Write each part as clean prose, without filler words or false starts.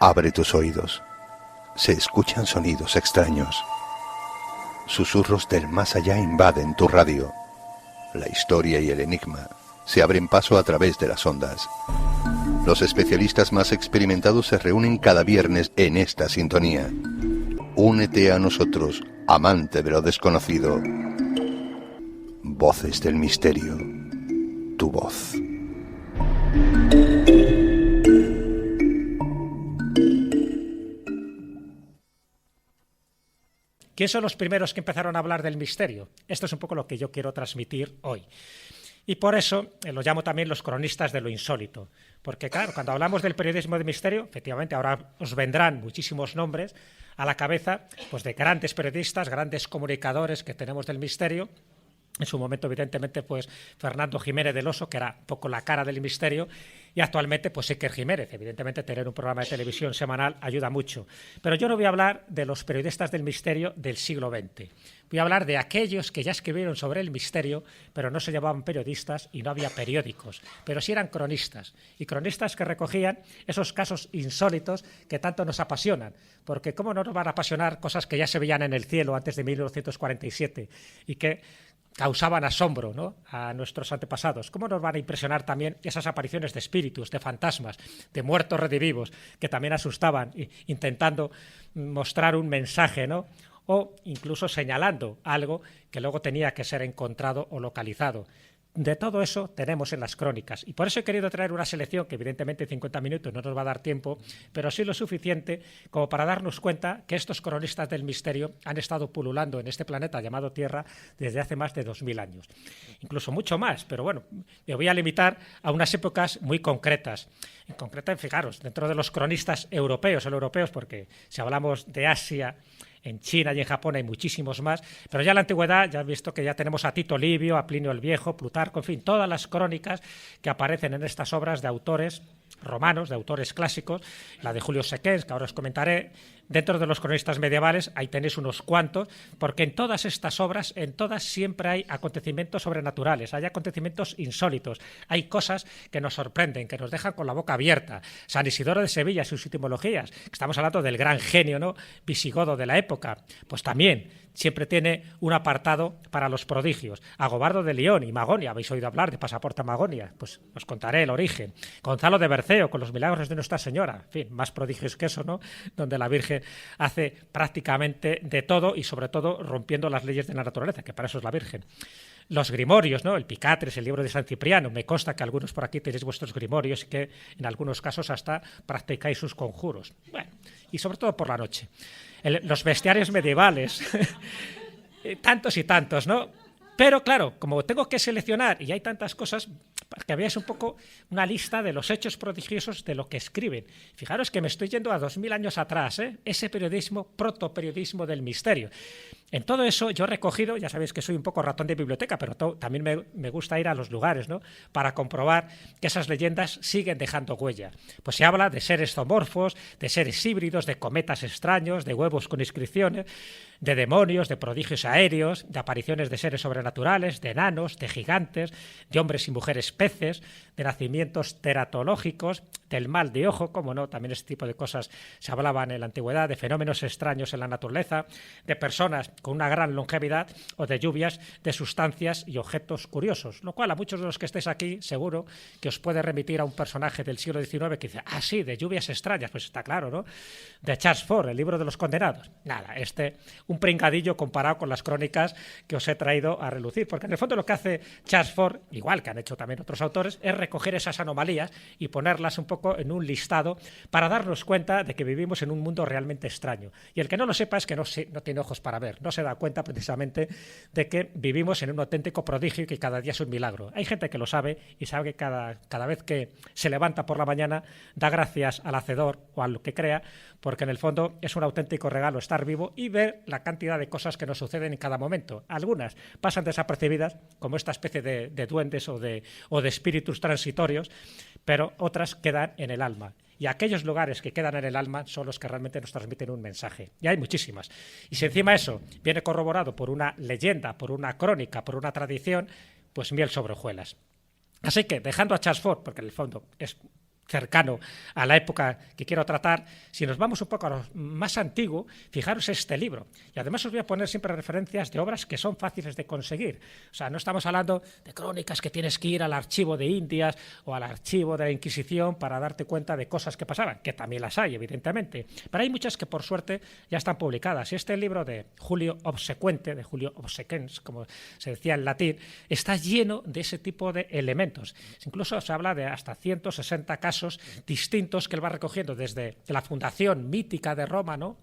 Abre tus oídos. Se escuchan sonidos extraños. Susurros del más allá invaden tu radio. La historia y el enigma se abren paso a través de las ondas. Los especialistas más experimentados se reúnen cada viernes en esta sintonía. Únete a nosotros, amante de lo desconocido. Voces del misterio. Tu voz. ¿Quién son los primeros que empezaron a hablar del misterio? Esto es un poco lo que yo quiero transmitir hoy. Y por eso los llamo también los cronistas de lo insólito. Porque claro, cuando hablamos del periodismo de misterio, efectivamente ahora os vendrán muchísimos nombres a la cabeza, pues de grandes periodistas, grandes comunicadores que tenemos del misterio. En su momento, evidentemente, pues Fernando Jiménez del Oso, que era un poco la cara del misterio, y actualmente, pues Iker Jiménez. Evidentemente, tener un programa de televisión semanal ayuda mucho. Pero yo no voy a hablar de los periodistas del misterio del siglo XX. Voy a hablar de aquellos que ya escribieron sobre el misterio, pero no se llamaban periodistas y no había periódicos, pero sí eran cronistas. Y cronistas que recogían esos casos insólitos que tanto nos apasionan. Porque ¿cómo no nos van a apasionar cosas que ya se veían en el cielo antes de 1947 y que causaban asombro, ¿no?, a nuestros antepasados? ¿Cómo nos van a impresionar también esas apariciones de espíritus, de fantasmas, de muertos redivivos, que también asustaban, intentando mostrar un mensaje, ¿no?, o incluso señalando algo que luego tenía que ser encontrado o localizado? De todo eso tenemos en las crónicas, y por eso he querido traer una selección que evidentemente en 50 minutos no nos va a dar tiempo, pero sí lo suficiente como para darnos cuenta que estos cronistas del misterio han estado pululando en este planeta llamado Tierra desde hace más de 2000 años, incluso mucho más, pero bueno, me voy a limitar a unas épocas muy concretas. En concreto, fijaros, dentro de los cronistas europeos, porque si hablamos de Asia, en China y en Japón hay muchísimos más, pero ya en la antigüedad ya has visto que ya tenemos a Tito Livio, a Plinio el Viejo, Plutarco, en fin, todas las crónicas que aparecen en estas obras de autores romanos, de autores clásicos, la de Julio Sequens, que ahora os comentaré. Dentro de los cronistas medievales, ahí tenéis unos cuantos, porque en todas estas obras, en todas siempre hay acontecimientos sobrenaturales, hay acontecimientos insólitos, hay cosas que nos sorprenden, que nos dejan con la boca abierta. San Isidoro de Sevilla, sus etimologías, estamos hablando del gran genio, ¿no?, visigodo de la época, pues también siempre tiene un apartado para los prodigios. Agobardo de León y Magonia, habéis oído hablar de Pasaporte a Magonia, pues os contaré el origen. Gonzalo de Berceo, con los milagros de Nuestra Señora, en fin, más prodigios que eso, ¿no?, donde la Virgen hace prácticamente de todo y sobre todo rompiendo las leyes de la naturaleza, que para eso es la Virgen. Los grimorios, ¿no?, el Picatres, el libro de San Cipriano. Me consta que algunos por aquí tenéis vuestros grimorios y que en algunos casos hasta practicáis sus conjuros. Bueno, y sobre todo por la noche. Los bestiarios medievales, tantos y tantos, ¿no? Pero claro, como tengo que seleccionar y hay tantas cosas, que veáis un poco una lista de los hechos prodigiosos de lo que escriben. Fijaros que me estoy yendo a 2000 años atrás, ese periodismo, protoperiodismo del misterio. En todo eso yo he recogido, ya sabéis que soy un poco ratón de biblioteca, pero también me gusta ir a los lugares, ¿no?, para comprobar que esas leyendas siguen dejando huella. Pues se habla de seres zoomorfos, de seres híbridos, de cometas extraños, de huevos con inscripciones, de demonios, de prodigios aéreos, de apariciones de seres sobrenaturales, de enanos, de gigantes, de hombres y mujeres peces, de nacimientos teratológicos, del mal de ojo, como no, también este tipo de cosas se hablaban en la antigüedad, de fenómenos extraños en la naturaleza, de personas con una gran longevidad o de lluvias de sustancias y objetos curiosos, lo cual a muchos de los que estéis aquí seguro que os puede remitir a un personaje del siglo XIX que dice, ah, sí, de lluvias extrañas, pues está claro, ¿no?, de Charles Fort, el libro de los condenados. Nada, un pringadillo comparado con las crónicas que os he traído a relucir, porque en el fondo lo que hace Charles Fort, igual que han hecho también otros autores, es recoger esas anomalías y ponerlas un poco en un listado para darnos cuenta de que vivimos en un mundo realmente extraño. Y el que no lo sepa es que no tiene ojos para ver, no se da cuenta precisamente de que vivimos en un auténtico prodigio y que cada día es un milagro. Hay gente que lo sabe y sabe que cada vez que se levanta por la mañana da gracias al hacedor o a lo que crea, porque en el fondo es un auténtico regalo estar vivo y ver la cantidad de cosas que nos suceden en cada momento. Algunas pasan desapercibidas, como esta especie de duendes o de espíritus transitorios, pero otras quedan en el alma. Y aquellos lugares que quedan en el alma son los que realmente nos transmiten un mensaje. Y hay muchísimas. Y si encima eso viene corroborado por una leyenda, por una crónica, por una tradición, pues miel sobre hojuelas. Así que, dejando a Charles Fort, porque en el fondo es cercano a la época que quiero tratar. Si nos vamos un poco a lo más antiguo, fijaros este libro. Y además os voy a poner siempre referencias de obras que son fáciles de conseguir. O sea, no estamos hablando de crónicas que tienes que ir al archivo de Indias o al archivo de la Inquisición para darte cuenta de cosas que pasaban, que también las hay, evidentemente. Pero hay muchas que, por suerte, ya están publicadas. Y este libro de Julio Obsequente, de Julio Obsequens, como se decía en latín, está lleno de ese tipo de elementos. Incluso se habla de hasta 160 casos distintos que él va recogiendo desde la fundación mítica de Roma, ¿no?,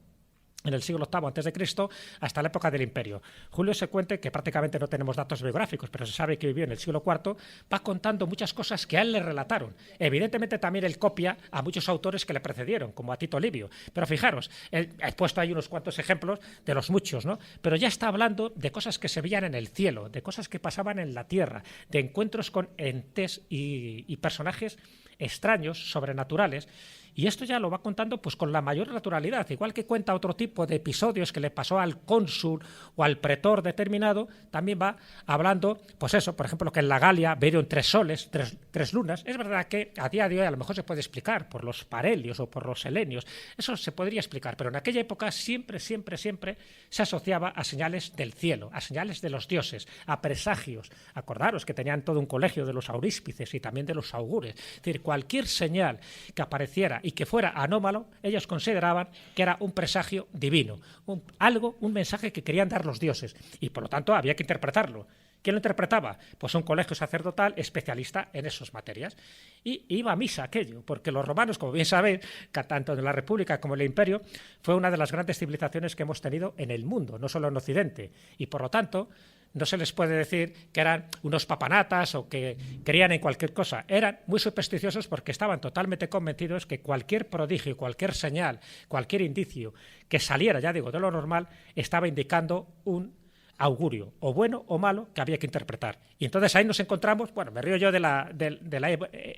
en el siglo VIII a.C., hasta la época del Imperio. Julio Secuente, que prácticamente no tenemos datos biográficos, pero se sabe que vivió en el siglo IV, va contando muchas cosas que a él le relataron. Evidentemente también él copia a muchos autores que le precedieron, como a Tito Livio. Pero fijaros, he puesto ahí unos cuantos ejemplos de los muchos, ¿no? Pero ya está hablando de cosas que se veían en el cielo, de cosas que pasaban en la tierra, de encuentros con entes y personajes extraños, sobrenaturales, y esto ya lo va contando pues con la mayor naturalidad, igual que cuenta otro tipo de episodios que le pasó al cónsul o al pretor determinado, también va hablando, pues eso, por ejemplo, que en la Galia vieron 3 soles, 3 lunas. Es verdad que a día de hoy a lo mejor se puede explicar por los parhelios o por los selenios, eso se podría explicar, pero en aquella época siempre se asociaba a señales del cielo, a señales de los dioses, a presagios. Acordaros que tenían todo un colegio de los auríspices y también de los augures. Es decir, cualquier señal que apareciera y que fuera anómalo, ellos consideraban que era un presagio divino, un mensaje que querían dar los dioses, y por lo tanto había que interpretarlo. ¿Quién lo interpretaba? Pues un colegio sacerdotal especialista en esas materias. Y iba a misa aquello, porque los romanos, como bien sabéis, tanto en la República como en el Imperio, fue una de las grandes civilizaciones que hemos tenido en el mundo, no solo en Occidente, y por lo tanto no se les puede decir que eran unos papanatas o que creían en cualquier cosa. Eran muy supersticiosos porque estaban totalmente convencidos que cualquier prodigio, cualquier señal, cualquier indicio que saliera, ya digo, de lo normal, estaba indicando un augurio, o bueno o malo, que había que interpretar. Y entonces ahí nos encontramos, bueno, me río yo de la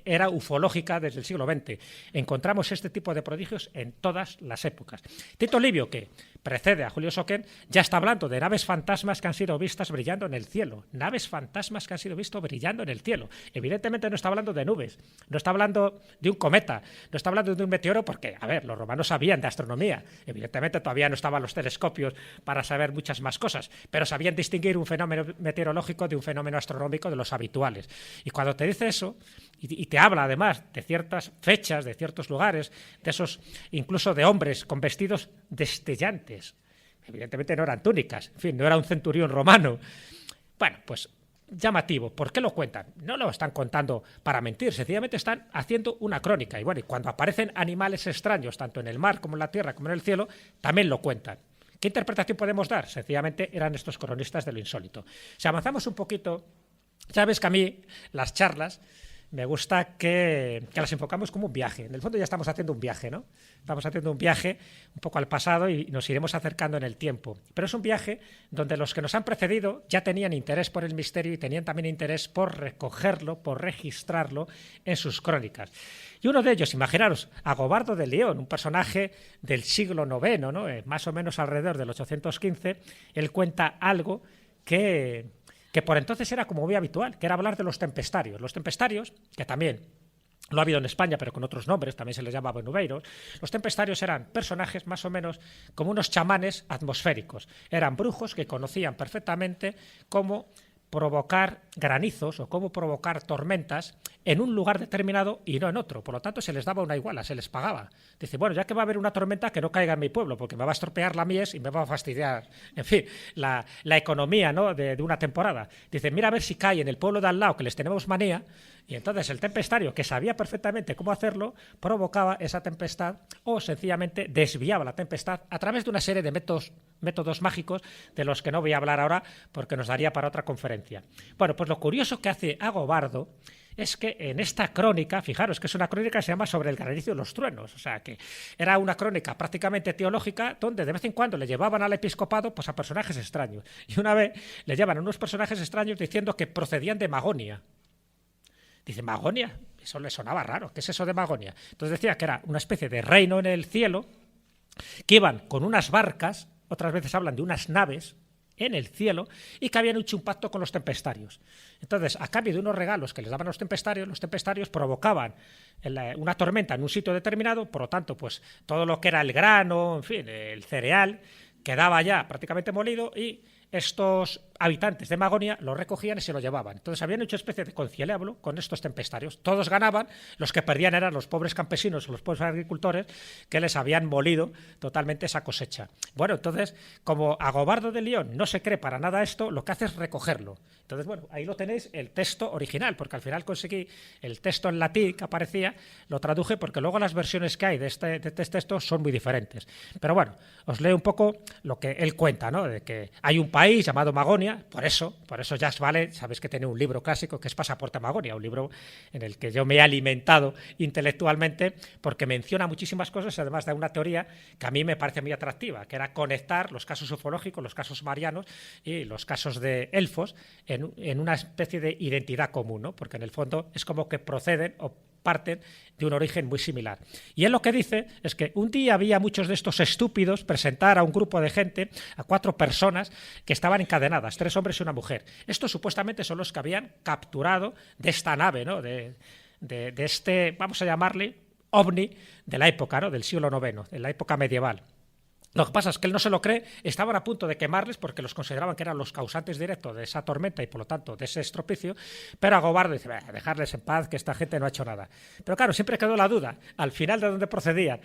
era ufológica desde el siglo XX. Encontramos este tipo de prodigios en todas las épocas. Tito Livio, que precede a Julio Soquén, ya está hablando de naves fantasmas que han sido vistas brillando en el cielo. Naves fantasmas que han sido vistas brillando en el cielo. Evidentemente no está hablando de nubes, no está hablando de un cometa, no está hablando de un meteoro porque, a ver, los romanos sabían de astronomía. Evidentemente todavía no estaban los telescopios para saber muchas más cosas, pero sabían distinguir un fenómeno meteorológico de un fenómeno astronómico de los habituales. Y cuando te dice eso, y te habla además de ciertas fechas, de ciertos lugares, de esos, incluso de hombres con vestidos destellantes, evidentemente no eran túnicas, en fin, no era un centurión romano. Bueno, pues llamativo. ¿Por qué lo cuentan? No lo están contando para mentir, sencillamente están haciendo una crónica. Y bueno, y cuando aparecen animales extraños, tanto en el mar como en la tierra como en el cielo, también lo cuentan. ¿Qué interpretación podemos dar? Sencillamente eran estos cronistas de lo insólito. Si avanzamos un poquito, sabes que a mí las charlas me gusta que las enfocamos como un viaje. En el fondo ya estamos haciendo un viaje, ¿no? Estamos haciendo un viaje un poco al pasado y nos iremos acercando en el tiempo. Pero es un viaje donde los que nos han precedido ya tenían interés por el misterio y tenían también interés por recogerlo, por registrarlo en sus crónicas. Y uno de ellos, imaginaros, Agobardo de León, un personaje del siglo IX, ¿no? Más o menos alrededor del 815, él cuenta algo que por entonces era como muy habitual, que era hablar de los tempestarios. Los tempestarios, que también lo ha habido en España, pero con otros nombres, también se les llamaba benuveiros. Los tempestarios eran personajes más o menos como unos chamanes atmosféricos. Eran brujos que conocían perfectamente cómo provocar granizos o cómo provocar tormentas en un lugar determinado y no en otro. Por lo tanto, se les daba una iguala, se les pagaba. Dice, bueno, ya que va a haber una tormenta, que no caiga en mi pueblo, porque me va a estropear la mies y me va a fastidiar, en fin, la economía, ¿no?, de una temporada. Dice, mira a ver si cae en el pueblo de al lado, que les tenemos manía, y entonces el tempestario, que sabía perfectamente cómo hacerlo, provocaba esa tempestad o sencillamente desviaba la tempestad a través de una serie de métodos mágicos de los que no voy a hablar ahora porque nos daría para otra conferencia. Bueno, pues lo curioso que hace Agobardo es que en esta crónica, fijaros que es una crónica que se llama Sobre el granizo y los truenos, o sea que era una crónica prácticamente teológica donde de vez en cuando le llevaban al episcopado pues a personajes extraños. Y una vez le llevan a unos personajes extraños diciendo que procedían de Magonia. Dice, ¿Magonia? Eso le sonaba raro. ¿Qué es eso de Magonia? Entonces decía que era una especie de reino en el cielo, que iban con unas barcas, otras veces hablan de unas naves en el cielo y que habían hecho un pacto con los tempestarios. Entonces, a cambio de unos regalos que les daban los tempestarios provocaban una tormenta en un sitio determinado, por lo tanto, pues todo lo que era el grano, en fin, el cereal, quedaba ya prácticamente molido y estos habitantes de Magonia lo recogían y se lo llevaban. Entonces habían hecho especie de conciliablo con estos tempestarios. Todos ganaban, los que perdían eran los pobres campesinos o los pobres agricultores que les habían molido totalmente esa cosecha. Bueno, entonces, como Agobardo de León no se cree para nada esto, lo que hace es recogerlo. Entonces, bueno, ahí lo tenéis, el texto original, porque al final conseguí el texto en latín que aparecía, lo traduje porque luego las versiones que hay de este texto son muy diferentes. Pero bueno, os leo un poco lo que él cuenta, ¿no? De que hay un país llamado Magonia. Por eso ya vale, sabéis que tiene un libro clásico que es Pasaporte a Magonia, un libro en el que yo me he alimentado intelectualmente porque menciona muchísimas cosas, además de una teoría que a mí me parece muy atractiva, que era conectar los casos ufológicos, los casos marianos y los casos de elfos en una especie de identidad común, ¿no? Porque en el fondo es como que proceden o parten de un origen muy similar. Y él lo que dice es que un día había muchos de estos estúpidos presentar a un grupo de gente, a 4 personas que estaban encadenadas, 3 hombres y una mujer. Estos supuestamente son los que habían capturado de esta nave, ¿no? de este, vamos a llamarle, ovni de la época, ¿no? Del siglo IX, de la época medieval. Lo que pasa es que él no se lo cree, estaban a punto de quemarles porque los consideraban que eran los causantes directos de esa tormenta y por lo tanto de ese estropicio, pero Agobardo dice, dejarles en paz, que esta gente no ha hecho nada. Pero claro, siempre quedó la duda, al final de dónde procedían,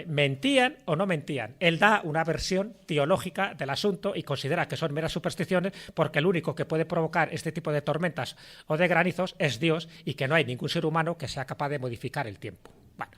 ¿mentían o no mentían? Él da una versión teológica del asunto y considera que son meras supersticiones porque el único que puede provocar este tipo de tormentas o de granizos es Dios y que no hay ningún ser humano que sea capaz de modificar el tiempo. Bueno,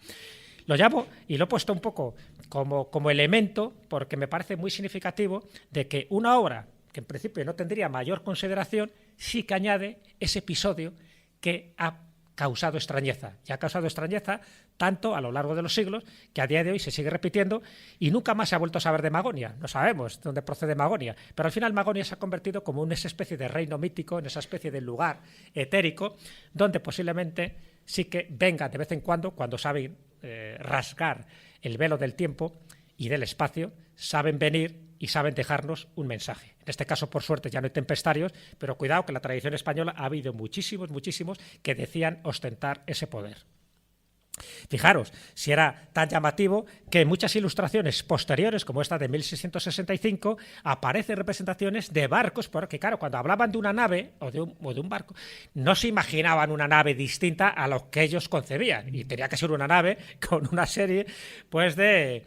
lo llamo y lo he puesto un poco como elemento porque me parece muy significativo de que una obra que en principio no tendría mayor consideración sí que añade ese episodio que ha causado extrañeza. Y ha causado extrañeza tanto a lo largo de los siglos que a día de hoy se sigue repitiendo y nunca más se ha vuelto a saber de Magonia. No sabemos dónde procede Magonia, pero al final Magonia se ha convertido como en esa especie de reino mítico, en esa especie de lugar etérico donde posiblemente sí que venga de vez en cuando saben rasgar el velo del tiempo y del espacio, saben venir y saben dejarnos un mensaje. En este caso, por suerte, ya no hay tempestarios, pero cuidado que en la tradición española ha habido muchísimos que decían ostentar ese poder. Fijaros, si era tan llamativo que en muchas ilustraciones posteriores, como esta de 1665, aparecen representaciones de barcos, porque claro, cuando hablaban de una nave o de un barco, no se imaginaban una nave distinta a lo que ellos concebían, y tenía que ser una nave con una serie pues de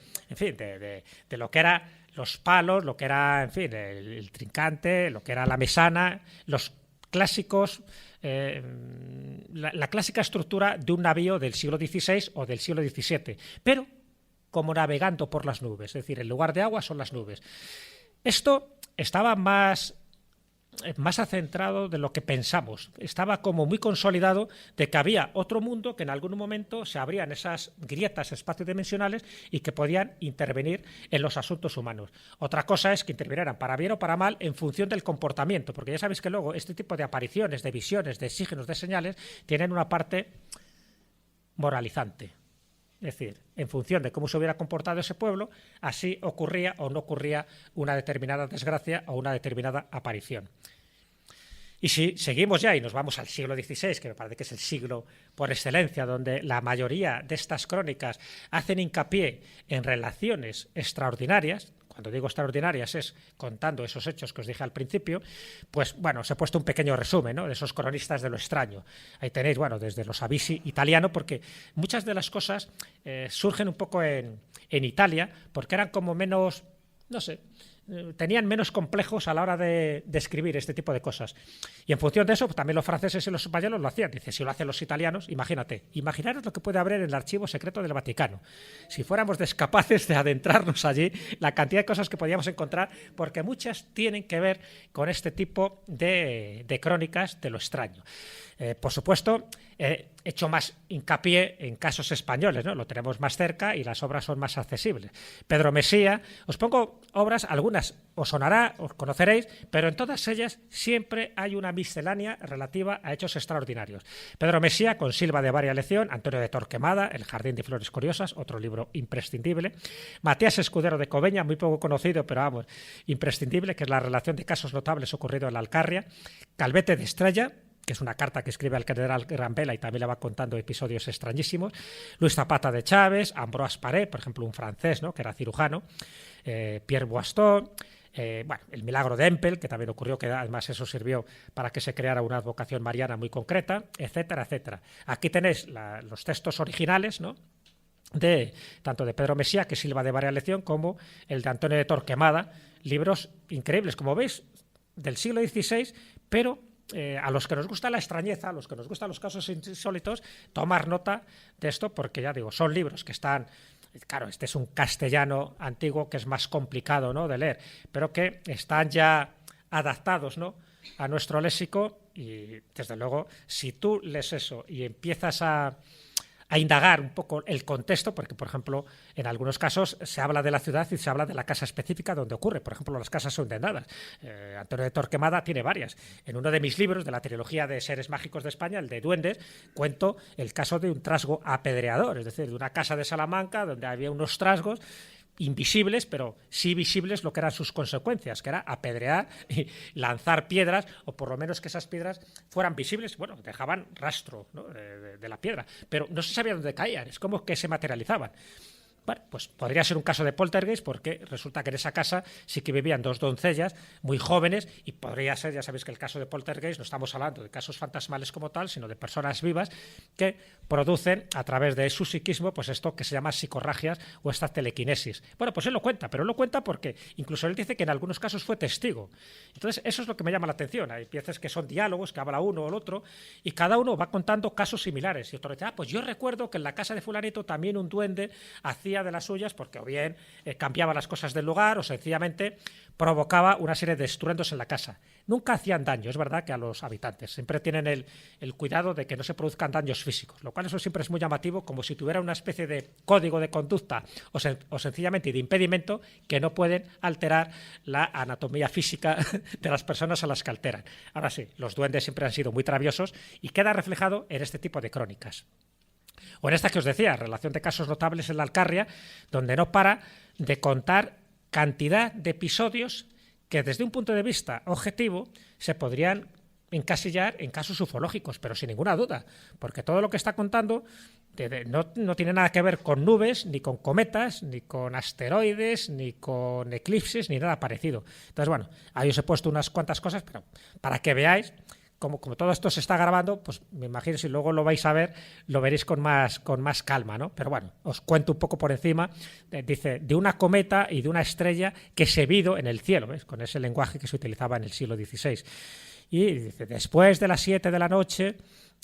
lo que era los palos, lo que era, en fin, el trincante, lo que era la mesana, los clásicos, la clásica estructura de un navío del siglo XVI o del siglo XVII, pero como navegando por las nubes, es decir, el lugar de agua son las nubes. Esto estaba más acentrado de lo que pensamos, estaba como muy consolidado de que había otro mundo que en algún momento se abrían esas grietas espaciodimensionales y que podían intervenir en los asuntos humanos. Otra cosa es que intervinieran para bien o para mal en función del comportamiento, porque ya sabéis que luego este tipo de apariciones, de visiones, de signos, de señales, tienen una parte moralizante. Es decir, en función de cómo se hubiera comportado ese pueblo, así ocurría o no ocurría una determinada desgracia o una determinada aparición. Y si seguimos ya y nos vamos al siglo XVI, que me parece que es el siglo por excelencia, donde la mayoría de estas crónicas hacen hincapié en relaciones extraordinarias, cuando digo extraordinarias es contando esos hechos que os dije al principio, pues bueno, os he puesto un pequeño resumen, ¿no?, de esos cronistas de lo extraño. Ahí tenéis, bueno, desde los Avisi italiano, porque muchas de las cosas surgen un poco en Italia, porque eran como menos, no sé, tenían menos complejos a la hora de escribir este tipo de cosas. Y en función de eso, pues, también los franceses y los españoles lo hacían. Dice, si lo hacen los italianos, imaginaros lo que puede haber en el archivo secreto del Vaticano. Si fuéramos capaces de adentrarnos allí, la cantidad de cosas que podíamos encontrar, porque muchas tienen que ver con este tipo de crónicas de lo extraño. Por supuesto, he hecho más hincapié en casos españoles, ¿no? Lo tenemos más cerca y las obras son más accesibles. Pedro Mesía, os pongo obras, algunas os sonará, os conoceréis, pero en todas ellas siempre hay una miscelánea relativa a hechos extraordinarios. Pedro Mesía, con Silva de Varia Lección, Antonio de Torquemada, El jardín de flores curiosas, otro libro imprescindible. Matías Escudero de Cobeña, muy poco conocido, pero vamos, imprescindible, que es la relación de casos notables ocurridos en la Alcarria. Calvete de Estrella, que es una carta que escribe al general Gran Vela y también le va contando episodios extrañísimos. Luis Zapata de Chávez, Ambroise Paré, por ejemplo, un francés, ¿no?, que era cirujano. Pierre Boistot. Bueno, el milagro de Empel, que también ocurrió, que además eso sirvió para que se creara una advocación mariana muy concreta, etcétera, etcétera. Aquí tenéis los textos originales, ¿no?, tanto de Pedro Mesía, que Silva de Varia Lección, como el de Antonio de Torquemada, libros increíbles, como veis, del siglo XVI, pero a los que nos gusta la extrañeza, a los que nos gustan los casos insólitos, tomar nota de esto, porque ya digo, son libros que están, claro, este es un castellano antiguo que es más complicado, ¿no?, de leer, pero que están ya adaptados, ¿no?, a nuestro léxico, y desde luego, si tú lees eso y empiezas a indagar un poco el contexto, porque, por ejemplo, en algunos casos se habla de la ciudad y se habla de la casa específica donde ocurre. Por ejemplo, las casas subdendadas. Antonio de Torquemada tiene varias. En uno de mis libros, de la trilogía de seres mágicos de España, el de Duendes, cuento el caso de un trasgo apedreador, es decir, de una casa de Salamanca donde había unos trasgos invisibles, pero sí visibles lo que eran sus consecuencias, que era apedrear y lanzar piedras, o por lo menos que esas piedras fueran visibles. Bueno, dejaban rastro, ¿no?, de la piedra, pero no se sabía dónde caían, es como que se materializaban. Bueno, pues podría ser un caso de poltergeist, porque resulta que en esa casa sí que vivían dos doncellas muy jóvenes, y podría ser, ya sabéis que el caso de poltergeist no estamos hablando de casos fantasmales como tal, sino de personas vivas que producen a través de su psiquismo pues esto que se llama psicorragias o esta telequinesis. Bueno, pues él lo cuenta, pero él lo cuenta porque incluso él dice que en algunos casos fue testigo. Entonces eso es lo que me llama la atención. Hay piezas que son diálogos, que habla uno o el otro, y cada uno va contando casos similares, y otro dice, pues yo recuerdo que en la casa de fulanito también un duende hacía de las suyas, porque o bien cambiaba las cosas del lugar o sencillamente provocaba una serie de estruendos en la casa. Nunca hacían daño, es verdad que a los habitantes. Siempre tienen el cuidado de que no se produzcan daños físicos, lo cual eso siempre es muy llamativo, como si tuviera una especie de código de conducta o sencillamente de impedimento, que no pueden alterar la anatomía física de las personas a las que alteran. Ahora sí, los duendes siempre han sido muy traviesos y queda reflejado en este tipo de crónicas. O en esta que os decía, relación de casos notables en la Alcarria, donde no para de contar cantidad de episodios que desde un punto de vista objetivo se podrían encasillar en casos ufológicos, pero sin ninguna duda, porque todo lo que está contando no tiene nada que ver con nubes, ni con cometas, ni con asteroides, ni con eclipses, ni nada parecido. Entonces, bueno, ahí os he puesto unas cuantas cosas, pero para que veáis. Como todo esto se está grabando, pues me imagino si luego lo vais a ver, lo veréis con más calma, ¿no? Pero bueno, os cuento un poco por encima. Dice, de una cometa y de una estrella que se vido en el cielo, ¿ves?, con ese lenguaje que se utilizaba en el siglo XVI. Y dice, después de las 7 de la noche,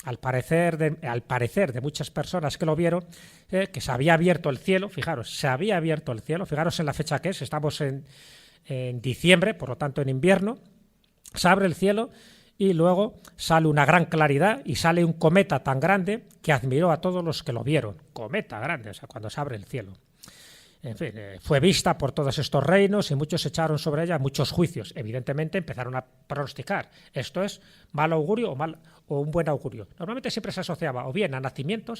al parecer de muchas personas que lo vieron, que se había abierto el cielo, fijaros, se había abierto el cielo, fijaros en la fecha que es, estamos en diciembre, por lo tanto en invierno, se abre el cielo. Y luego sale una gran claridad y sale un cometa tan grande que admiró a todos los que lo vieron. Cometa grande, o sea, cuando se abre el cielo. En fin, fue vista por todos estos reinos y muchos echaron sobre ella muchos juicios. Evidentemente empezaron a pronosticar. Esto es mal augurio o un buen augurio. Normalmente siempre se asociaba o bien a nacimientos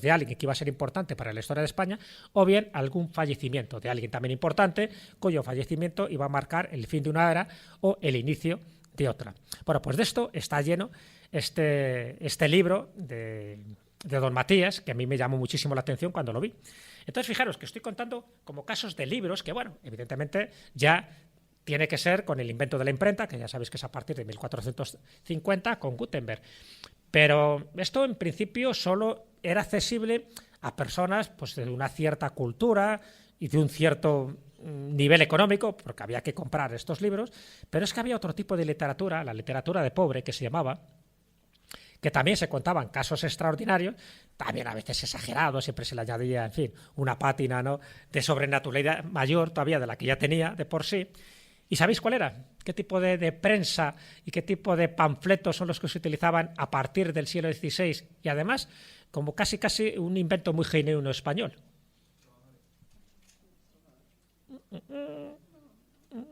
de alguien que iba a ser importante para la historia de España, o bien a algún fallecimiento de alguien también importante, cuyo fallecimiento iba a marcar el fin de una era o el inicio de otra. Bueno, pues de esto está lleno este libro de don Matías, que a mí me llamó muchísimo la atención cuando lo vi. Entonces, fijaros que estoy contando como casos de libros que, bueno, evidentemente ya tiene que ser con el invento de la imprenta, que ya sabéis que es a partir de 1450 con Gutenberg. Pero esto en principio solo era accesible a personas pues, de una cierta cultura y de un cierto nivel económico, porque había que comprar estos libros, pero es que había otro tipo de literatura, la literatura de pobre, que se llamaba, que también se contaban casos extraordinarios, también a veces exagerados, siempre se le añadía, en fin, una pátina, ¿no?, de sobrenaturalidad mayor todavía de la que ya tenía de por sí, ¿Y sabéis cuál era? ¿Qué tipo de prensa y qué tipo de panfletos son los que se utilizaban a partir del siglo XVI? Y además, como casi un invento muy genuino español.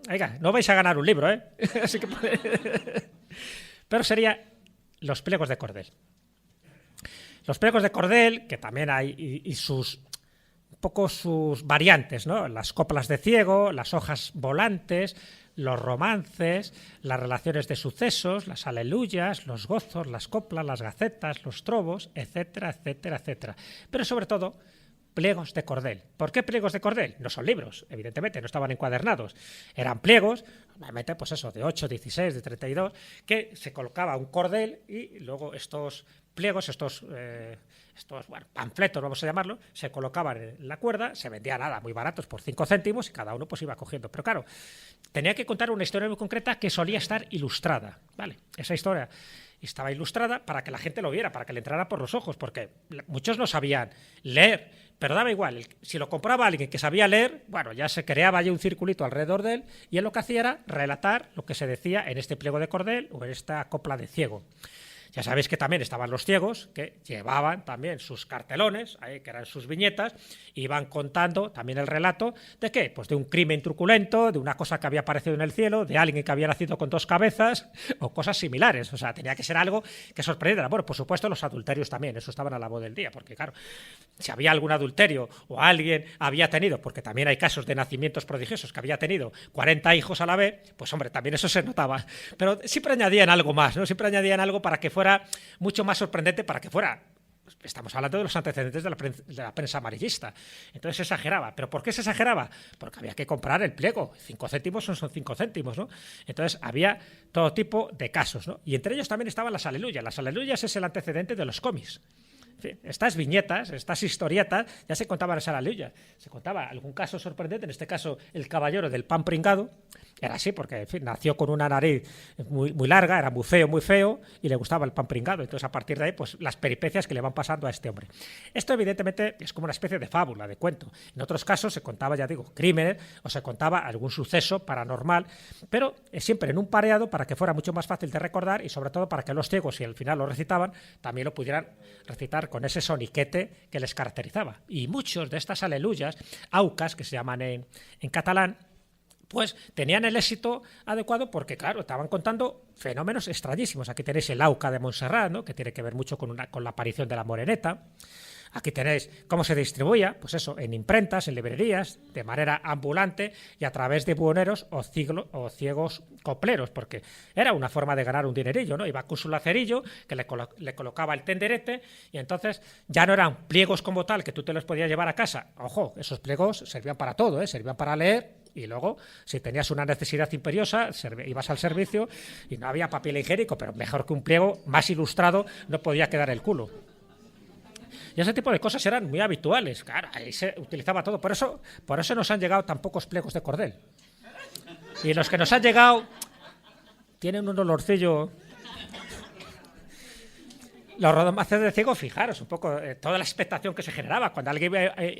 Oiga, no vais a ganar un libro, ¿eh? Así que... Pero sería los pliegos de cordel. Los pliegos de cordel, que también hay, y sus... un poco sus variantes, ¿no? Las coplas de ciego, las hojas volantes, los romances, las relaciones de sucesos, las aleluyas, los gozos, las coplas, las gacetas, los trovos, etcétera, etcétera, etcétera. Pero sobre todo, pliegos de cordel. ¿Por qué pliegos de cordel? No son libros, evidentemente, no estaban encuadernados. Eran pliegos, normalmente, pues eso, de 8, 16, de 32, que se colocaba un cordel y luego estos pliegos, estos panfletos, vamos a llamarlo, se colocaban en la cuerda, se vendían muy baratos, por 5 céntimos, y cada uno pues iba cogiendo. Pero claro, tenía que contar una historia muy concreta que solía estar ilustrada, ¿vale? Esa historia estaba ilustrada para que la gente lo viera, para que le entrara por los ojos, porque muchos no sabían leer, pero daba igual. Si lo compraba alguien que sabía leer, bueno, ya se creaba ahí un circulito alrededor de él, y él lo que hacía era relatar lo que se decía en este pliego de cordel o en esta copla de ciego. Ya sabéis que también estaban los ciegos, que llevaban también sus cartelones, que eran sus viñetas, y iban contando también el relato de ¿qué? Pues de un crimen truculento, de una cosa que había aparecido en el cielo, de alguien que había nacido con 2 cabezas, o cosas similares. O sea, tenía que ser algo que sorprendiera. Bueno, por supuesto, los adulterios también, eso estaban a la voz del día, porque claro, si había algún adulterio o alguien había tenido, porque también hay casos de nacimientos prodigiosos, que había tenido 40 hijos a la vez, pues hombre, también eso se notaba. Pero siempre añadían algo más, ¿no? Siempre añadían algo para que fuera mucho más sorprendente, para que fuera... Estamos hablando de los antecedentes de la prensa amarillista. Entonces se exageraba. ¿Pero por qué se exageraba? Porque había que comprar el pliego. 5 céntimos son 5 céntimos, ¿no? Entonces había todo tipo de casos, ¿no? Y entre ellos también estaban las aleluyas. Las aleluyas es el antecedente de los cómics. En fin, estas viñetas, estas historietas, ya se contaban las aleluyas. Se contaba algún caso sorprendente, en este caso el caballero del pan pringado. Era así porque, en fin, nació con una nariz muy larga, era muy feo y le gustaba el pan pringado. Entonces, a partir de ahí, pues las peripecias que le van pasando a este hombre. Esto, evidentemente, es como una especie de fábula, de cuento. En otros casos se contaba, ya digo, crímenes o se contaba algún suceso paranormal, pero siempre en un pareado para que fuera mucho más fácil de recordar y, sobre todo, para que los ciegos, si al final lo recitaban, también lo pudieran recitar con ese soniquete que les caracterizaba. Y muchos de estas aleluyas, aucas, que se llaman en catalán, pues tenían el éxito adecuado porque, claro, estaban contando fenómenos extrañísimos. Aquí tenéis el auca de Montserrat, ¿no? Que tiene que ver mucho con la aparición de la moreneta. Aquí tenéis cómo se distribuía, pues eso, en imprentas, en librerías, de manera ambulante y a través de buhoneros o ciegos copleros, porque era una forma de ganar un dinerillo, ¿no? Iba con su lacerillo, que le colocaba el tenderete, y entonces ya no eran pliegos como tal, que tú te los podías llevar a casa. Ojo, esos pliegos servían para todo, ¿eh? Servían para leer. Y luego, si tenías una necesidad imperiosa, ibas al servicio y no había papel higiénico, pero mejor que un pliego más ilustrado no podía quedar el culo. Y ese tipo de cosas eran muy habituales. Claro, ahí se utilizaba todo. Por eso nos han llegado tan pocos pliegos de cordel. Y los que nos han llegado tienen un olorcillo... Los romances de ciego, fijaros un poco toda la expectación que se generaba cuando alguien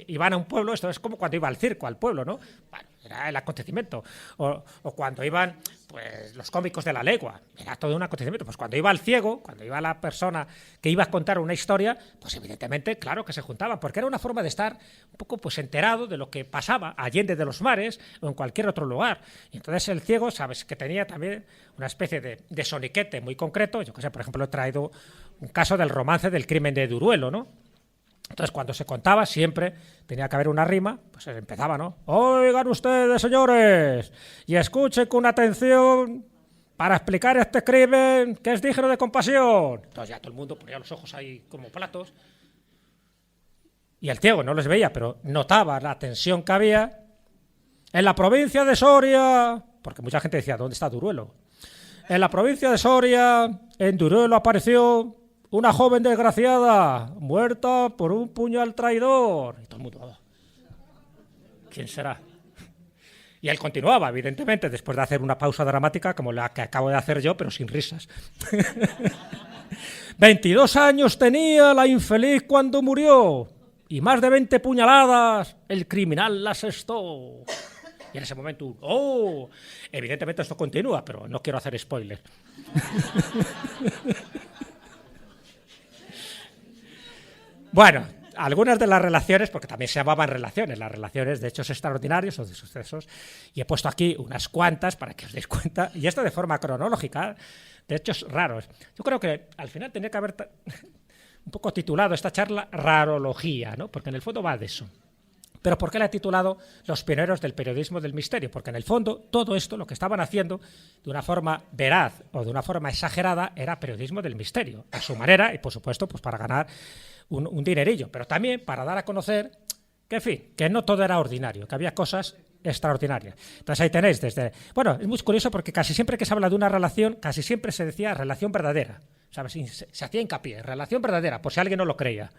iba a un pueblo. Esto es como cuando iba al circo, al pueblo, ¿no? Bueno, era el acontecimiento. O cuando iban pues los cómicos de la legua, era todo un acontecimiento. Pues cuando iba el ciego, cuando iba la persona que iba a contar una historia, pues evidentemente, claro que se juntaban, porque era una forma de estar un poco pues enterado de lo que pasaba allende de los mares o en cualquier otro lugar. Y entonces el ciego, sabes, que tenía también una especie de soniquete muy concreto. Yo que sé, por ejemplo, he traído un caso del romance del crimen de Duruelo, ¿no? Entonces, cuando se contaba, siempre tenía que haber una rima, pues empezaba, ¿no? Oigan ustedes, señores, y escuchen con atención para explicar este crimen que es digno de compasión. Entonces ya todo el mundo ponía los ojos ahí como platos. Y el ciego no les veía, pero notaba la tensión que había. En la provincia de Soria, porque mucha gente decía, ¿dónde está Duruelo? En la provincia de Soria, en Duruelo apareció una joven desgraciada, muerta por un puñal traidor. Y todo el mundo, oh, ¿quién será? Y él continuaba, evidentemente, después de hacer una pausa dramática como la que acabo de hacer yo, pero sin risas. 22 años tenía la infeliz cuando murió, y más de 20 puñaladas el criminal la asestó. Y en ese momento, ¡oh! Evidentemente esto continúa, pero no quiero hacer spoiler. Bueno, algunas de las relaciones, porque también se llamaban relaciones, las relaciones de hechos extraordinarios o de sucesos, y he puesto aquí unas cuantas para que os deis cuenta, y esto de forma cronológica, de hechos raros. Yo creo que al final tenía que haber un poco titulado esta charla Rarología, ¿no? Porque en el fondo va de eso. Pero ¿por qué la he titulado Los pioneros del periodismo del misterio? Porque en el fondo todo esto, lo que estaban haciendo de una forma veraz o de una forma exagerada, era periodismo del misterio, a su manera, y por supuesto pues para ganar un dinerillo, pero también para dar a conocer que, en fin, que no todo era ordinario, que había cosas extraordinarias. Entonces ahí tenéis desde... Bueno, es muy curioso porque casi siempre que se habla de una relación, casi siempre se decía relación verdadera. ¿Sabes? Se hacía hincapié, relación verdadera, por si alguien no lo creía.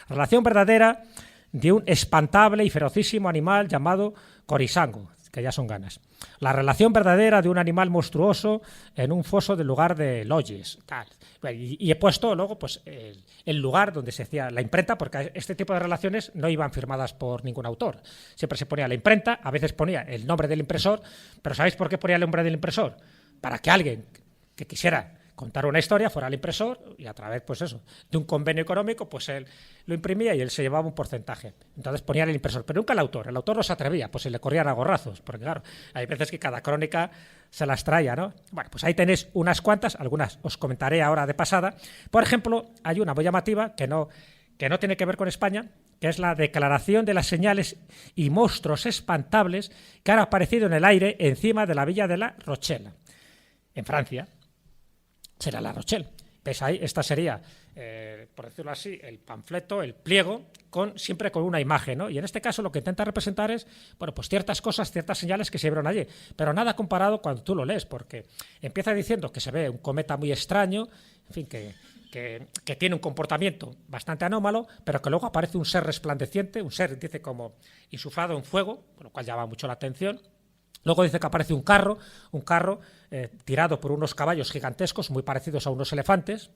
Relación verdadera de un espantable y ferocísimo animal llamado corisango, que ya son ganas. La relación verdadera de un animal monstruoso en un foso del lugar de Loyes, tal. Y he puesto luego pues el lugar donde se hacía la imprenta, porque este tipo de relaciones no iban firmadas por ningún autor. Siempre se ponía la imprenta, a veces ponía el nombre del impresor, pero ¿sabéis por qué ponía el nombre del impresor? Para que alguien que quisiera contar una historia fuera al impresor y a través pues eso, de un convenio económico, pues él lo imprimía y él se llevaba un porcentaje. Entonces ponían el impresor, pero nunca el autor no se atrevía, pues se le corrían a gorrazos, porque claro, hay veces que cada crónica se las traía, ¿no? Bueno, pues ahí tenéis unas cuantas, algunas os comentaré ahora de pasada. Por ejemplo, hay una muy llamativa que no tiene que ver con España, que es la declaración de las señales y monstruos espantables que han aparecido en el aire encima de la villa de La Rochelle, en Francia. Será La Rochelle. ¿Ves ahí? Esta sería, por decirlo así, el panfleto, el pliego, siempre con una imagen, ¿no? Y en este caso lo que intenta representar es, bueno, pues ciertas cosas, ciertas señales que se vieron allí, pero nada comparado cuando tú lo lees, porque empieza diciendo que se ve un cometa muy extraño, en fin, que tiene un comportamiento bastante anómalo, pero que luego aparece un ser resplandeciente, un ser, dice, como insuflado en fuego, con lo cual llama mucho la atención. Luego dice que aparece un carro tirado por unos caballos gigantescos muy parecidos a unos elefantes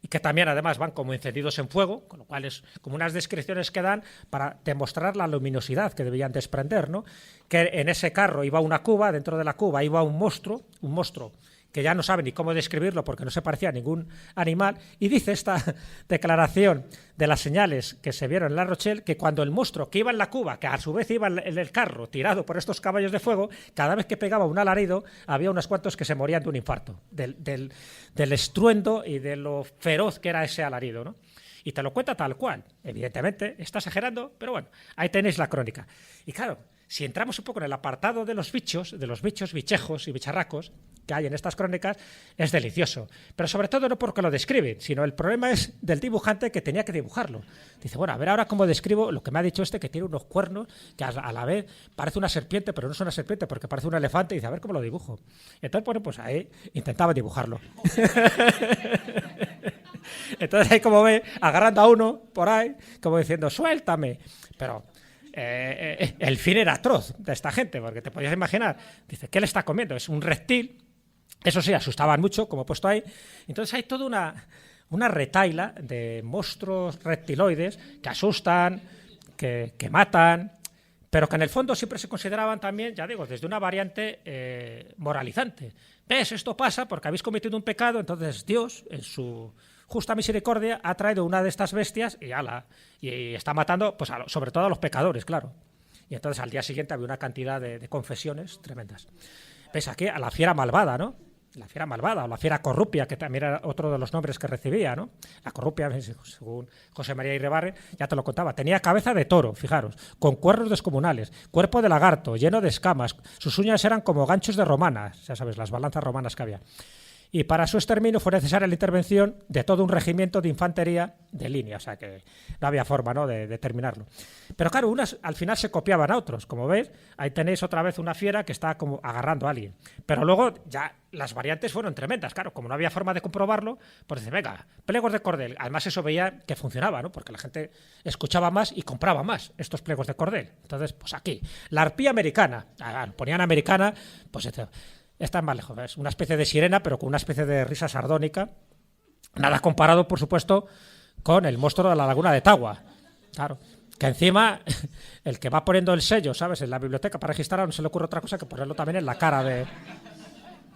y que también además van como encendidos en fuego, con lo cual es como unas descripciones que dan para demostrar la luminosidad que debían desprender, ¿no? Que en ese carro iba una cuba, dentro de la cuba iba un monstruo que ya no sabe ni cómo describirlo porque no se parecía a ningún animal, y dice esta declaración de las señales que se vieron en La Rochelle, que cuando el monstruo que iba en la cuba, que a su vez iba en el carro tirado por estos caballos de fuego, cada vez que pegaba un alarido, había unos cuantos que se morían de un infarto, del estruendo y de lo feroz que era ese alarido, ¿no? Y te lo cuenta tal cual. Evidentemente, está exagerando, pero bueno, ahí tenéis la crónica. Y claro, si entramos un poco en el apartado de los bichos, bichejos y bicharracos que hay en estas crónicas, es delicioso. Pero sobre todo no porque lo describen, sino el problema es del dibujante que tenía que dibujarlo. Dice, bueno, a ver ahora cómo describo lo que me ha dicho que tiene unos cuernos, que a la vez parece una serpiente, pero no es una serpiente porque parece un elefante, y dice, a ver cómo lo dibujo. Entonces, bueno, pues ahí intentaba dibujarlo. Entonces ahí como ve, agarrando a uno por ahí, como diciendo, suéltame. Pero el fin era atroz de esta gente, porque te podías imaginar, dice, ¿qué le está comiendo? Es un reptil. Eso sí, asustaban mucho, como he puesto ahí. Entonces hay toda una retahíla de monstruos reptiloides que asustan, que matan, pero que en el fondo siempre se consideraban también, ya digo, desde una variante moralizante. ¿Ves? Esto pasa porque habéis cometido un pecado, entonces Dios, en su justa misericordia, ha traído una de estas bestias y está matando, pues sobre todo a los pecadores, claro. Y entonces al día siguiente había una cantidad de confesiones tremendas. ¿Ves? Aquí a la fiera malvada, ¿no? La fiera malvada o la fiera corrupia, que también era otro de los nombres que recibía, ¿no? La corrupia, según José María Irrebarre, ya te lo contaba, tenía cabeza de toro, fijaros, con cuernos descomunales, cuerpo de lagarto, lleno de escamas, sus uñas eran como ganchos de romanas, ya sabes, las balanzas romanas que había. Y para su exterminio fue necesaria la intervención de todo un regimiento de infantería de línea, o sea que no había forma, ¿no?, de terminarlo. Pero claro, unas al final se copiaban a otros, como veis, ahí tenéis otra vez una fiera que está como agarrando a alguien. Pero luego ya las variantes fueron tremendas, claro, como no había forma de comprobarlo, pues dice, venga, pliegos de cordel. Además eso veía que funcionaba, ¿no?, porque la gente escuchaba más y compraba más estos pliegos de cordel. Entonces, pues aquí, la arpía americana, ponían americana, pues está más lejos, es una especie de sirena, pero con una especie de risa sardónica. Nada comparado, por supuesto, con el monstruo de la laguna de Tagua. Claro, que encima el que va poniendo el sello, ¿sabes?, en la biblioteca para registrarlo, no se le ocurre otra cosa que ponerlo también en la cara de...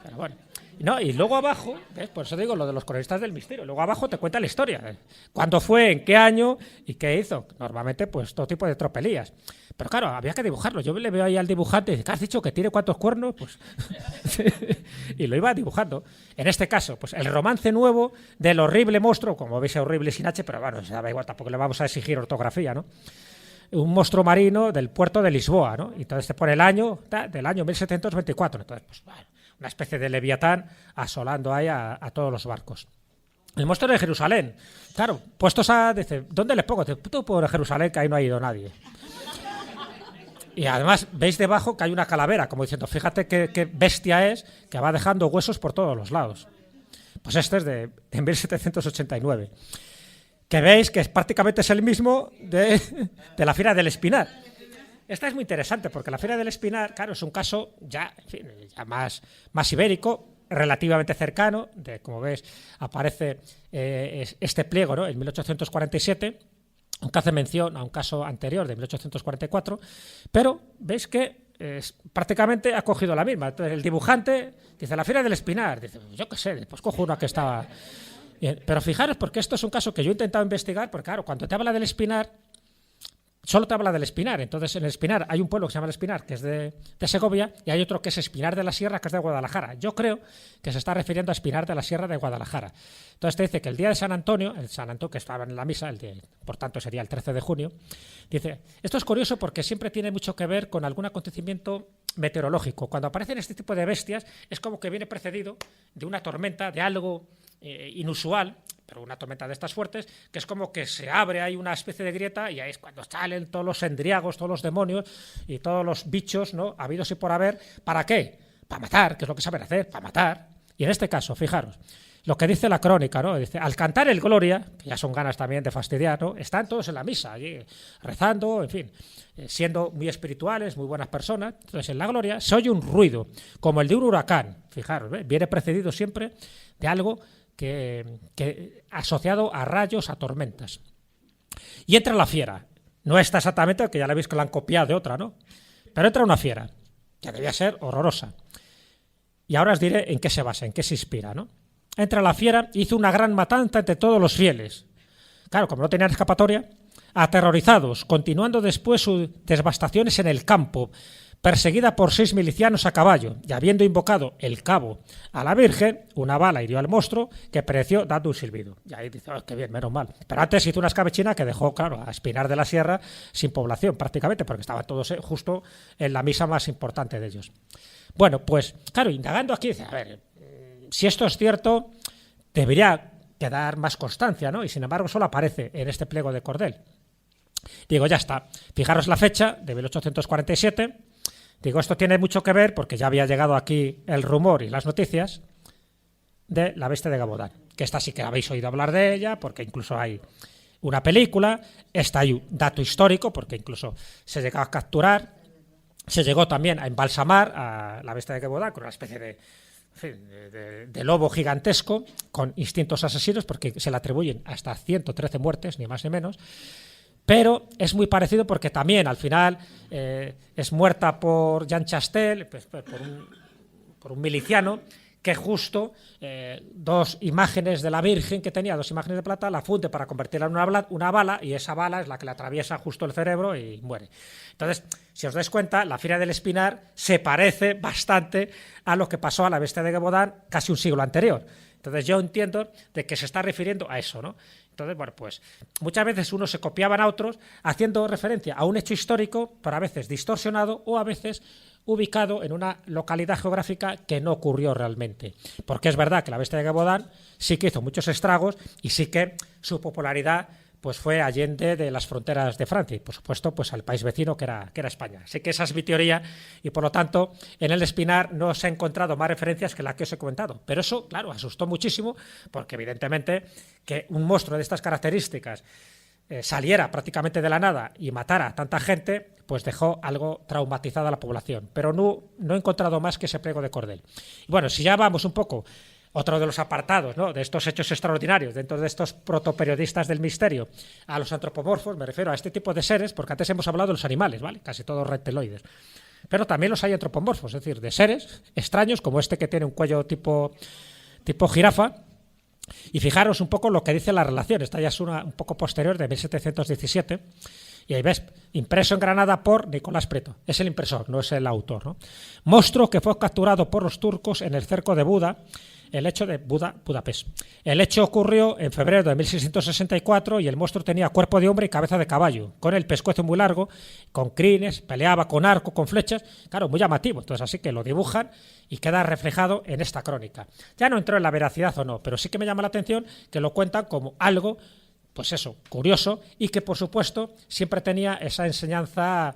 Pero bueno. No, y luego abajo, ¿ves? Por eso digo lo de los cronistas del misterio, luego abajo te cuenta la historia, cuándo fue, en qué año y qué hizo. Normalmente, pues todo tipo de tropelías. Pero claro, había que dibujarlo. Yo le veo ahí al dibujante y dice, ¿qué has dicho? ¿Que tiene cuántos cuernos? Pues y lo iba dibujando. En este caso, pues el romance nuevo del horrible monstruo, como veis es horrible sin H, pero bueno, se da igual, tampoco le vamos a exigir ortografía, ¿no? Un monstruo marino del puerto de Lisboa, ¿no? Y entonces te pone el año, del año 1724. Entonces, pues bueno, una especie de Leviatán asolando ahí a todos los barcos. El monstruo de Jerusalén, claro, puestos a... Dice, ¿dónde les pongo? Tú por Jerusalén, que ahí no ha ido nadie. Y además veis debajo que hay una calavera, como diciendo, fíjate qué bestia es, que va dejando huesos por todos los lados. Pues este es de 1789. Que veis que prácticamente es el mismo de la Fiera del Espinar. Esta es muy interesante porque la Fiera del Espinar, claro, es un caso ya, en fin, ya más ibérico, relativamente cercano, como ves, aparece este pliego, ¿no?, en 1847, aunque hace mención a un caso anterior de 1844, pero veis que prácticamente ha cogido la misma. Entonces el dibujante dice, la Fiera del Espinar, dice, yo qué sé, pues cojo una que estaba... Bien, pero fijaros, porque esto es un caso que yo he intentado investigar, porque claro, cuando te habla del Espinar, solo te habla del Espinar. Entonces, en el Espinar hay un pueblo que se llama el Espinar, que es de Segovia, y hay otro que es Espinar de la Sierra, que es de Guadalajara. Yo creo que se está refiriendo a Espinar de la Sierra de Guadalajara. Entonces te dice que el día de San Antonio, que estaba en la misa, por tanto sería el 13 de junio, dice, esto es curioso porque siempre tiene mucho que ver con algún acontecimiento meteorológico. Cuando aparecen este tipo de bestias, es como que viene precedido de una tormenta, de algo inusual, pero una tormenta de estas fuertes, que es como que se abre ahí una especie de grieta y ahí es cuando salen todos los endriagos, todos los demonios y todos los bichos, ¿no?, habidos y por haber. ¿Para qué? Para matar, que es lo que saben hacer, para matar. Y en este caso, fijaros, lo que dice la crónica, ¿no? Dice, al cantar el Gloria, que ya son ganas también de fastidiar, ¿no?, están todos en la misa, allí, rezando, en fin, siendo muy espirituales, muy buenas personas. Entonces, en la Gloria se oye un ruido, como el de un huracán. Fijaros, viene precedido siempre de algo que asociado a rayos, a tormentas. Y entra la fiera. No está exactamente, que ya la veis que la han copiado de otra, ¿no? Pero entra una fiera, que debía ser horrorosa. Y ahora os diré en qué se basa, en qué se inspira, ¿no? Entra la fiera, hizo una gran matanza entre todos los fieles. Claro, como no tenían escapatoria, aterrorizados, continuando después sus devastaciones en el campo, perseguida por 6 milicianos a caballo, y habiendo invocado el cabo a la Virgen, una bala hirió al monstruo, que pereció dando un silbido. Y ahí dice, oh, qué bien, menos mal. Pero antes hizo una escabechina que dejó, claro, a Espinar de la Sierra sin población prácticamente, porque estaban todos justo en la misa más importante de ellos. Bueno, pues, claro, indagando aquí, dice, a ver, si esto es cierto, debería quedar más constancia, ¿no? Y sin embargo solo aparece en este pliego de Cordel. Digo, ya está. Fijaros la fecha de 1847. Digo, esto tiene mucho que ver, porque ya había llegado aquí el rumor y las noticias de la bestia de Gabodán, que esta sí que habéis oído hablar de ella, porque incluso hay una película, hay un dato histórico, porque incluso se llegó a capturar, se llegó también a embalsamar a la bestia de Gabodán con una especie de lobo gigantesco con instintos asesinos, porque se le atribuyen hasta 113 muertes, ni más ni menos. Pero es muy parecido porque también al final es muerta por Jean Chastel, pues, por un miliciano, que justo 2 imágenes de la Virgen que tenía, 2 imágenes de plata, la funde para convertirla en una bala, y esa bala es la que le atraviesa justo el cerebro y muere. Entonces, si os dais cuenta, la Fiera del Espinar se parece bastante a lo que pasó a la bestia de Gabodán casi un siglo anterior. Entonces yo entiendo de que se está refiriendo a eso, ¿no? Entonces, bueno, pues muchas veces unos se copiaban a otros haciendo referencia a un hecho histórico, pero a veces distorsionado o a veces ubicado en una localidad geográfica que no ocurrió realmente. Porque es verdad que la bestia de Gabodán sí que hizo muchos estragos y sí que su popularidad pues fue allende de las fronteras de Francia y, por supuesto, pues al país vecino que era España. Así que esa es mi teoría y, por lo tanto, en el Espinar no se ha encontrado más referencias que la que os he comentado. Pero eso, claro, asustó muchísimo porque, evidentemente, que un monstruo de estas características saliera prácticamente de la nada y matara a tanta gente, pues dejó algo traumatizada a la población. Pero no he encontrado más que ese pliego de Cordel. Y bueno, si ya vamos un poco Otro de los apartados, ¿no?, de estos hechos extraordinarios, dentro de estos protoperiodistas del misterio, a los antropomorfos, me refiero a este tipo de seres, porque antes hemos hablado de los animales, ¿vale? Casi todos reptiloides. Pero también los hay antropomorfos, es decir, de seres extraños, como este que tiene un cuello tipo jirafa. Y fijaros un poco lo que dice la relación. Esta ya es una un poco posterior, de 1717. Y ahí ves, impreso en Granada por Nicolás Prieto. Es el impresor, no es el autor, ¿no? Monstruo que fue capturado por los turcos en el cerco de Buda, el hecho de Budapest. El hecho ocurrió en febrero de 1664 y el monstruo tenía cuerpo de hombre y cabeza de caballo, con el pescuezo muy largo, con crines, peleaba con arco, con flechas, claro, muy llamativo. Entonces así que lo dibujan y queda reflejado en esta crónica. Ya no entró en la veracidad o no, pero sí que me llama la atención que lo cuentan como algo, pues eso, curioso, y que por supuesto siempre tenía esa enseñanza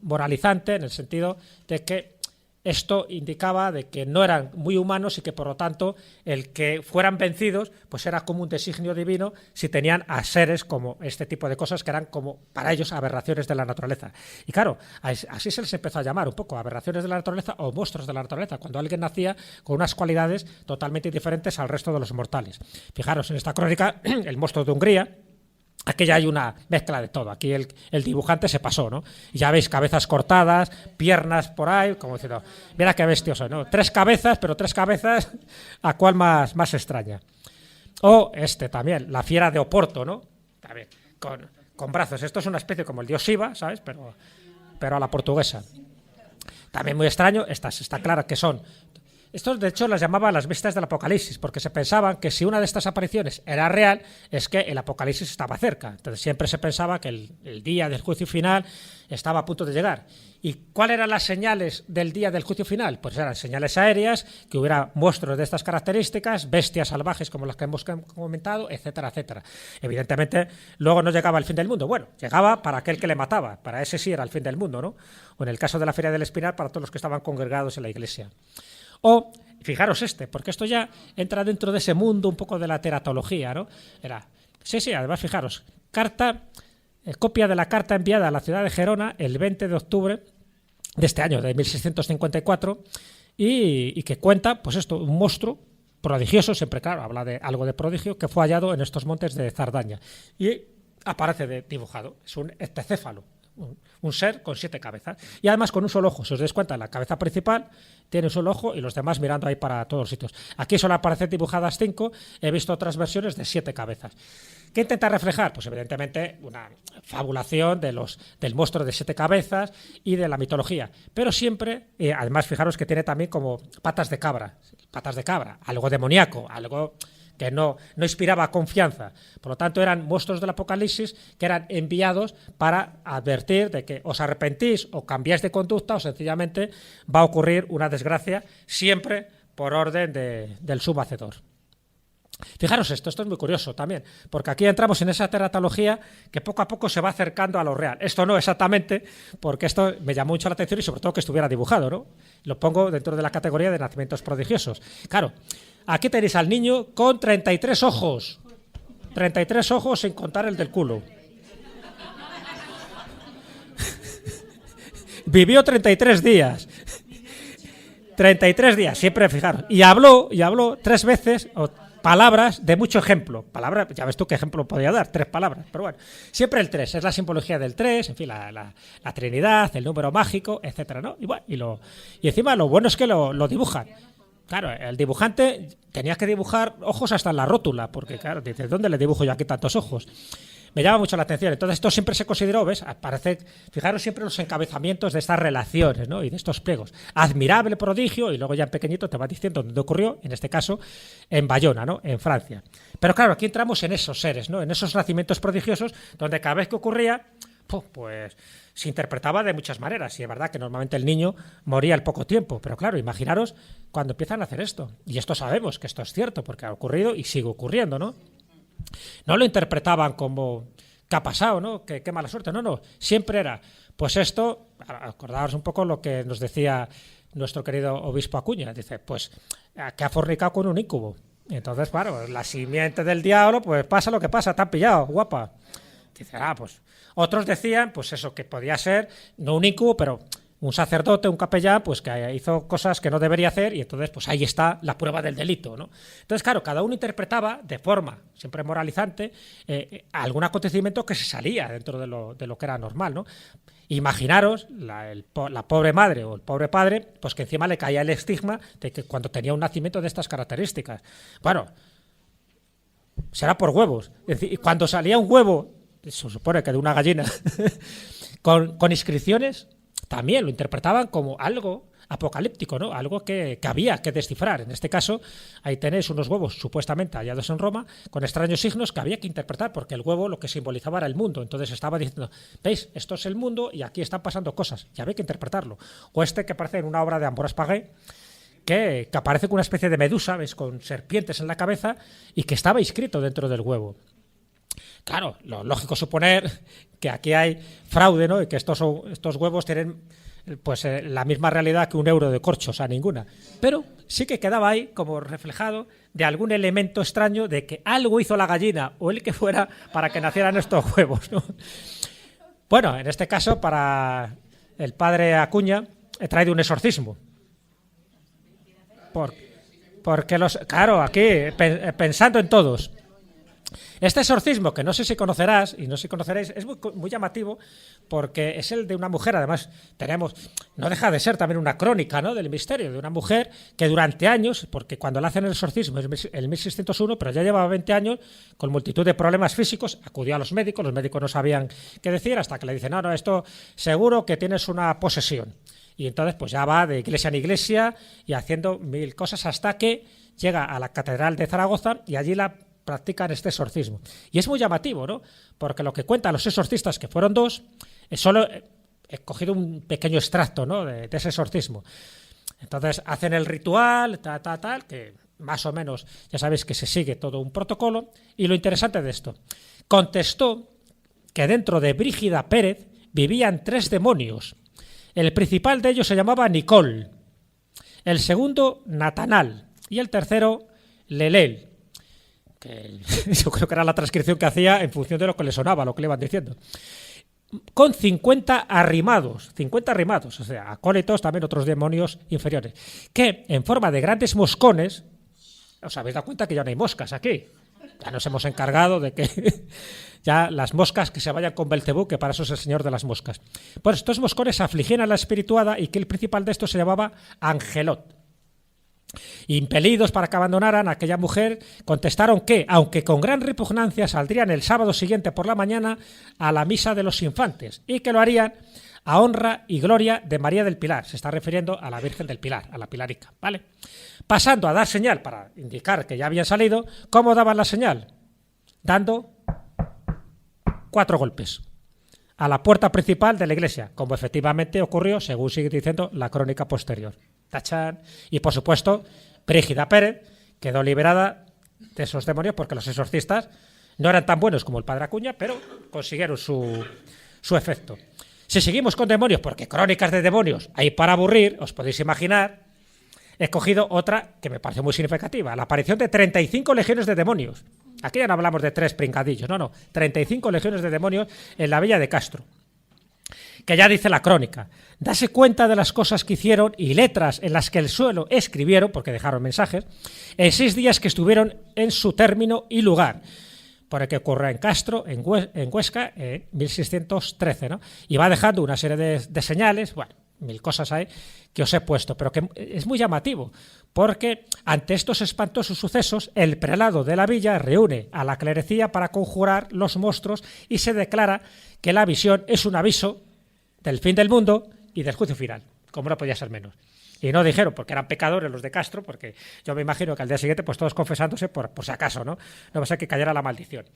moralizante, en el sentido de que esto indicaba de que no eran muy humanos y que por lo tanto el que fueran vencidos pues era como un designio divino si tenían a seres como este tipo de cosas que eran como para ellos aberraciones de la naturaleza. Y claro, así se les empezó a llamar un poco aberraciones de la naturaleza o monstruos de la naturaleza, cuando alguien nacía con unas cualidades totalmente diferentes al resto de los mortales. Fijaros en esta crónica, el monstruo de Hungría. Aquí ya hay una mezcla de todo. Aquí el dibujante se pasó, ¿no? Y ya veis cabezas cortadas, piernas por ahí, como diciendo, mira qué bestioso, ¿no? 3 cabezas, pero 3 cabezas, ¿a cuál más extraña? O este también, la fiera de Oporto, ¿no? También, con brazos. Esto es una especie como el dios Shiva, ¿sabes? Pero a la portuguesa. También muy extraño, está claro que son... Estos, de hecho, las llamaban las bestias del Apocalipsis, porque se pensaban que si una de estas apariciones era real, es que el Apocalipsis estaba cerca. Entonces siempre se pensaba que el día del juicio final estaba a punto de llegar. ¿Y cuáles eran las señales del día del juicio final? Pues eran señales aéreas, que hubiera monstruos de estas características, bestias salvajes como las que hemos comentado, etcétera, etcétera. Evidentemente, luego no llegaba el fin del mundo. Bueno, llegaba para aquel que le mataba, para ese sí era el fin del mundo, ¿no? O en el caso de la Feria del Espinar, para todos los que estaban congregados en la iglesia. O, fijaros porque esto ya entra dentro de ese mundo un poco de la teratología, ¿no? Sí, además fijaros, copia de la carta enviada a la ciudad de Gerona el 20 de octubre de este año, de 1654, y que cuenta, pues esto, un monstruo prodigioso, siempre claro, habla de algo de prodigio, que fue hallado en estos montes de Zardaña. Y aparece dibujado, es un hectocéfalo. Un ser con 7 cabezas y además con un solo ojo. Si os dais cuenta, la cabeza principal tiene un solo ojo y los demás mirando ahí para todos los sitios. Aquí solo aparecen dibujadas 5, he visto otras versiones de 7 cabezas. ¿Qué intenta reflejar? Pues evidentemente una fabulación del monstruo de 7 cabezas y de la mitología, pero siempre, además fijaros que tiene también como patas de cabra, algo demoníaco, algo que no inspiraba confianza. Por lo tanto, eran monstruos del Apocalipsis que eran enviados para advertir de que os arrepentís o cambiáis de conducta o sencillamente va a ocurrir una desgracia, siempre por orden del subhacedor. Fijaros esto es muy curioso también, porque aquí entramos en esa teratología que poco a poco se va acercando a lo real. Esto no exactamente, porque esto me llamó mucho la atención y sobre todo que estuviera dibujado, ¿no? Lo pongo dentro de la categoría de nacimientos prodigiosos. Claro, aquí tenéis al niño con 33 ojos. 33 ojos sin contar el del culo. Vivió 33 días. 33 días, siempre fijaros. Y habló 3 veces... palabras de mucho ejemplo. Palabras, ya ves tú qué ejemplo podía dar, 3 palabras. Pero bueno, siempre el 3, es la simbología del 3, en fin, la Trinidad, el número mágico, etcétera, ¿no? Y encima lo bueno es que lo dibujan. Claro, el dibujante tenía que dibujar ojos hasta en la rótula, porque claro, dices, ¿dónde le dibujo yo aquí tantos ojos? Me llama mucho la atención. Entonces esto siempre se consideró, ¿ves? Fijaros siempre los encabezamientos de estas relaciones, ¿no? Y de estos pliegos. Admirable prodigio, y luego ya en pequeñito te va diciendo dónde ocurrió, en este caso en Bayona, ¿no? En Francia. Pero claro, aquí entramos en esos seres, ¿no? En esos nacimientos prodigiosos, donde cada vez que ocurría, pues se interpretaba de muchas maneras. Y es verdad que normalmente el niño moría al poco tiempo. Pero claro, imaginaros cuando empiezan a hacer esto. Y esto sabemos que esto es cierto, porque ha ocurrido y sigue ocurriendo, ¿no? No lo interpretaban como ¿qué ha pasado? ¿No? ¿Qué mala suerte? No, siempre era, pues esto, acordaos un poco lo que nos decía nuestro querido obispo Acuña, dice, pues que ha fornicado con un incubo. Entonces, claro, la simiente del diablo, pues pasa lo que pasa, te han pillado, guapa. Dice, pues otros decían, pues eso, que podía ser, no un incubo, pero un sacerdote, un capellán, pues que hizo cosas que no debería hacer y entonces pues ahí está la prueba del delito, ¿no? Entonces, claro, cada uno interpretaba de forma siempre moralizante algún acontecimiento que se salía dentro de lo que era normal, ¿no? Imaginaros la pobre madre o el pobre padre, pues que encima le caía el estigma de que cuando tenía un nacimiento de estas características. Bueno, será por huevos. Es decir, cuando salía un huevo, se supone que de una gallina, con inscripciones, también lo interpretaban como algo apocalíptico, ¿no? Algo que había que descifrar. En este caso, ahí tenéis unos huevos supuestamente hallados en Roma con extraños signos que había que interpretar, porque el huevo lo que simbolizaba era el mundo. Entonces estaba diciendo, ¿veis? Esto es el mundo y aquí están pasando cosas. Y había que interpretarlo. O este que aparece en una obra de Ambroise Paré, que aparece con una especie de medusa, ¿ves? Con serpientes en la cabeza y que estaba inscrito dentro del huevo. Claro, lo lógico es suponer que aquí hay fraude, ¿no? Y que estos huevos tienen pues la misma realidad que un euro de corcho, o sea, ninguna. Pero sí que quedaba ahí como reflejado de algún elemento extraño de que algo hizo la gallina o el que fuera para que nacieran estos huevos, ¿no? Bueno, en este caso, para el padre Acuña, he traído un exorcismo. Porque claro, aquí, pensando en todos. Este exorcismo, que no sé si conocerás y no sé si conoceréis, es muy llamativo porque es el de una mujer. Además, no deja de ser también una crónica, ¿no?, del misterio de una mujer que durante años, porque cuando le hacen el exorcismo es el 1601, pero ya llevaba 20 años con multitud de problemas físicos, acudió a los médicos no sabían qué decir, hasta que le dicen, no, esto seguro que tienes una posesión. Y entonces pues ya va de iglesia en iglesia y haciendo mil cosas hasta que llega a la Catedral de Zaragoza y allí practican este exorcismo. Y es muy llamativo, ¿no? Porque lo que cuentan los exorcistas, que fueron dos, solo he cogido un pequeño extracto, ¿no?, de ese exorcismo. Entonces hacen el ritual, tal, que más o menos ya sabéis que se sigue todo un protocolo. Y lo interesante de esto, contestó que dentro de Brígida Pérez vivían 3 demonios. El principal de ellos se llamaba Nicol, el segundo Natanal y el tercero Lelel, que yo creo que era la transcripción que hacía en función de lo que le sonaba, lo que le iban diciendo. Con 50 arrimados, o sea, acólitos, también otros demonios inferiores, que en forma de grandes moscones, os habéis dado cuenta que ya no hay moscas aquí, ya nos hemos encargado de que ya las moscas que se vayan con Belcebú, que para eso es el señor de las moscas. Pues estos moscones afligían a la espirituada y que el principal de estos se llamaba Angelot. Impelidos para que abandonaran a aquella mujer, contestaron que, aunque con gran repugnancia, saldrían el sábado siguiente por la mañana a la misa de los infantes y que lo harían a honra y gloria de María del Pilar. Se está refiriendo a la Virgen del Pilar, a la Pilarica, ¿vale? Pasando a dar señal para indicar que ya habían salido. ¿Cómo daban la señal? Dando 4 golpes a la puerta principal de la iglesia, como efectivamente ocurrió, según sigue diciendo la crónica posterior. Tachán. Y por supuesto, Brígida Pérez quedó liberada de esos demonios porque los exorcistas no eran tan buenos como el padre Acuña, pero consiguieron su efecto. Si seguimos con demonios, porque crónicas de demonios hay para aburrir, os podéis imaginar, he cogido otra que me parece muy significativa, la aparición de 35 legiones de demonios. Aquí ya no hablamos de 3 pringadillos, no, 35 legiones de demonios en la villa de Castro. Que ya dice la crónica, dase cuenta de las cosas que hicieron y letras en las que el suelo escribieron, porque dejaron mensajes, en 6 días que estuvieron en su término y lugar, por el que ocurrió en Castro, en Huesca, en 1613, ¿no? Y va dejando una serie de señales, bueno, 1000 cosas hay que os he puesto, pero que es muy llamativo, porque ante estos espantosos sucesos, el prelado de la villa reúne a la clerecía para conjurar los monstruos y se declara que la visión es un aviso del fin del mundo y del juicio final, como no podía ser menos. Y no dijeron porque eran pecadores los de Castro, porque yo me imagino que al día siguiente pues todos confesándose por si acaso, ¿no? No va a ser que cayera la maldición.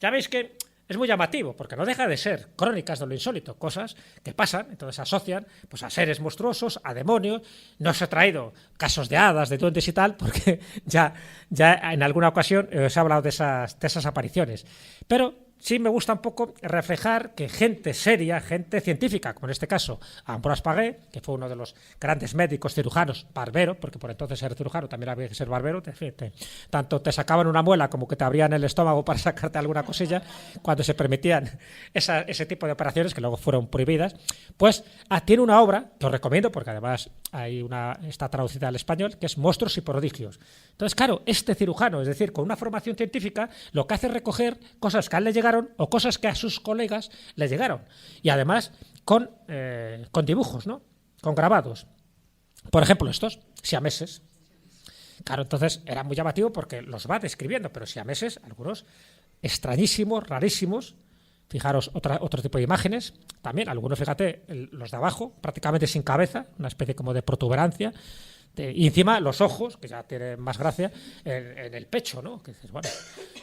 Ya veis que es muy llamativo, porque no deja de ser crónicas de lo insólito, cosas que pasan, entonces asocian pues a seres monstruosos, a demonios. No os he traído casos de hadas, de duendes y tal, porque ya en alguna ocasión os he hablado de esas apariciones. Pero sí me gusta un poco reflejar que gente seria, gente científica, como en este caso Ambroise Paré, que fue uno de los grandes médicos cirujanos, barbero, porque por entonces ser cirujano también había que ser barbero, tanto te sacaban una muela como que te abrían el estómago para sacarte alguna cosilla, cuando se permitían ese tipo de operaciones, que luego fueron prohibidas, pues tiene una obra, que os recomiendo, porque además está traducida al español, que es Monstruos y prodigios. Entonces, claro, este cirujano, es decir, con una formación científica, lo que hace es recoger cosas que a él le llegaron o cosas que a sus colegas le llegaron. Y además con dibujos, ¿no? Con grabados. Por ejemplo, estos siameses. Claro, entonces era muy llamativo porque los va describiendo, pero siameses, algunos extrañísimos, rarísimos. Fijaros, otro tipo de imágenes. También, algunos, fíjate, los de abajo, prácticamente sin cabeza, una especie como de protuberancia. Y encima los ojos, que ya tienen más gracia, en el pecho, ¿no? Que dices, bueno,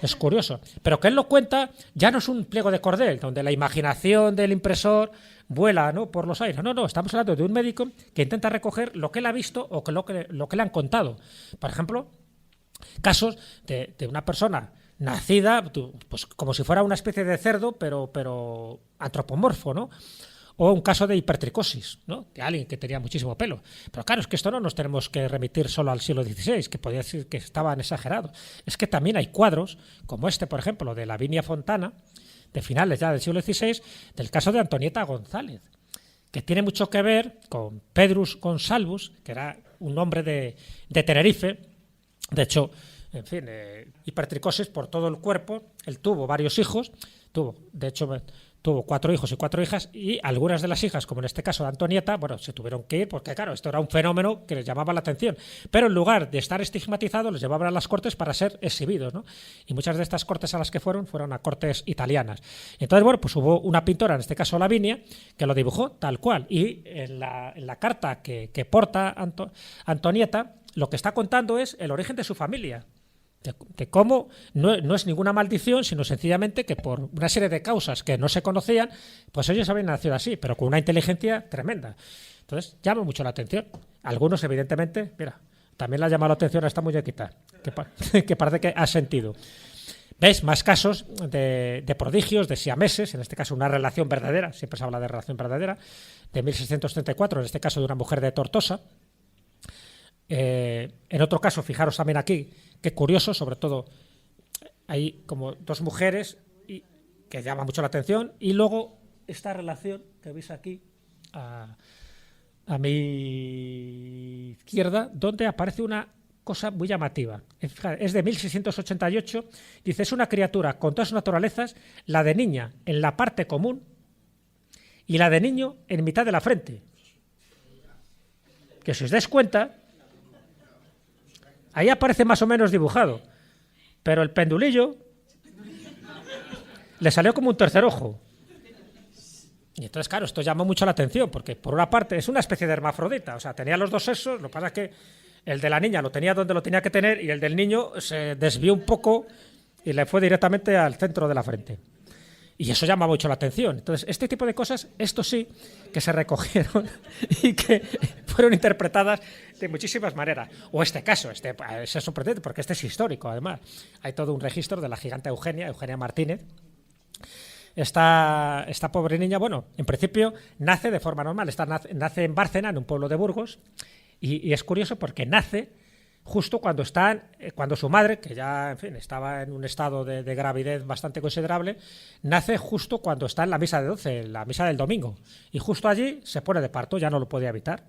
es curioso. Pero que él lo cuenta, ya no es un pliego de cordel, donde la imaginación del impresor vuela, ¿no?, por los aires. No, estamos hablando de un médico que intenta recoger lo que él ha visto o lo que le han contado. Por ejemplo, casos de una persona nacida, pues como si fuera una especie de cerdo, pero antropomorfo, ¿no? O un caso de hipertricosis, ¿no?, de alguien que tenía muchísimo pelo. Pero claro, es que esto no nos tenemos que remitir solo al siglo XVI, que podía decir que estaban exagerados. Es que también hay cuadros, como este, por ejemplo, de Lavinia Fontana, de finales ya del siglo XVI, del caso de Antonieta González, que tiene mucho que ver con Pedrus Gonsalvus, que era un hombre de Tenerife. De hecho, en fin, hipertricosis por todo el cuerpo. Él tuvo varios hijos, tuvo 4 hijos y 4 hijas, y algunas de las hijas, como en este caso de Antonieta, bueno, se tuvieron que ir porque, claro, esto era un fenómeno que les llamaba la atención. Pero en lugar de estar estigmatizados, los llevaban a las cortes para ser exhibidos, ¿no? Y muchas de estas cortes a las que fueron a cortes italianas. Entonces, bueno, pues hubo una pintora, en este caso Lavinia, que lo dibujó tal cual. Y en la carta que porta Antonieta, lo que está contando es el origen de su familia. De cómo no es ninguna maldición, sino sencillamente que por una serie de causas que no se conocían, pues ellos habían nacido así, pero con una inteligencia tremenda. Entonces, llama mucho la atención. Algunos, evidentemente, mira, también le ha llamado la atención a esta muñequita, que parece que ha sentido. ¿Ves? Más casos de prodigios, de siameses, en este caso una relación verdadera, siempre se habla de relación verdadera, de 1634, en este caso de una mujer de Tortosa. En otro caso, fijaros también aquí, qué curioso, sobre todo hay como 2 mujeres que llama mucho la atención, y luego esta relación que veis aquí a mi izquierda, donde aparece una cosa muy llamativa. Es de 1688, dice, es una criatura con 2 naturalezas, la de niña en la parte común y la de niño en mitad de la frente. Que si os dais cuenta, ahí aparece más o menos dibujado, pero el pendulillo le salió como un tercer ojo. Y entonces, claro, esto llamó mucho la atención, porque por una parte es una especie de hermafrodita, o sea, tenía los 2 sexos, lo que pasa es que el de la niña lo tenía donde lo tenía que tener y el del niño se desvió un poco y le fue directamente al centro de la frente. Y eso llama mucho la atención. Entonces, este tipo de cosas, esto sí, que se recogieron y que fueron interpretadas de muchísimas maneras. O este caso, es sorprendente porque este es histórico, además. Hay todo un registro de la gigante Eugenia Martínez. Esta pobre niña, bueno, en principio nace de forma normal. Nace en Bárcena, en un pueblo de Burgos, y es curioso porque nace justo cuando su madre, que ya, en fin, estaba en un estado de gravidez bastante considerable, nace justo cuando está en la misa de 12, la misa del domingo, y justo allí se pone de parto, ya no lo podía evitar.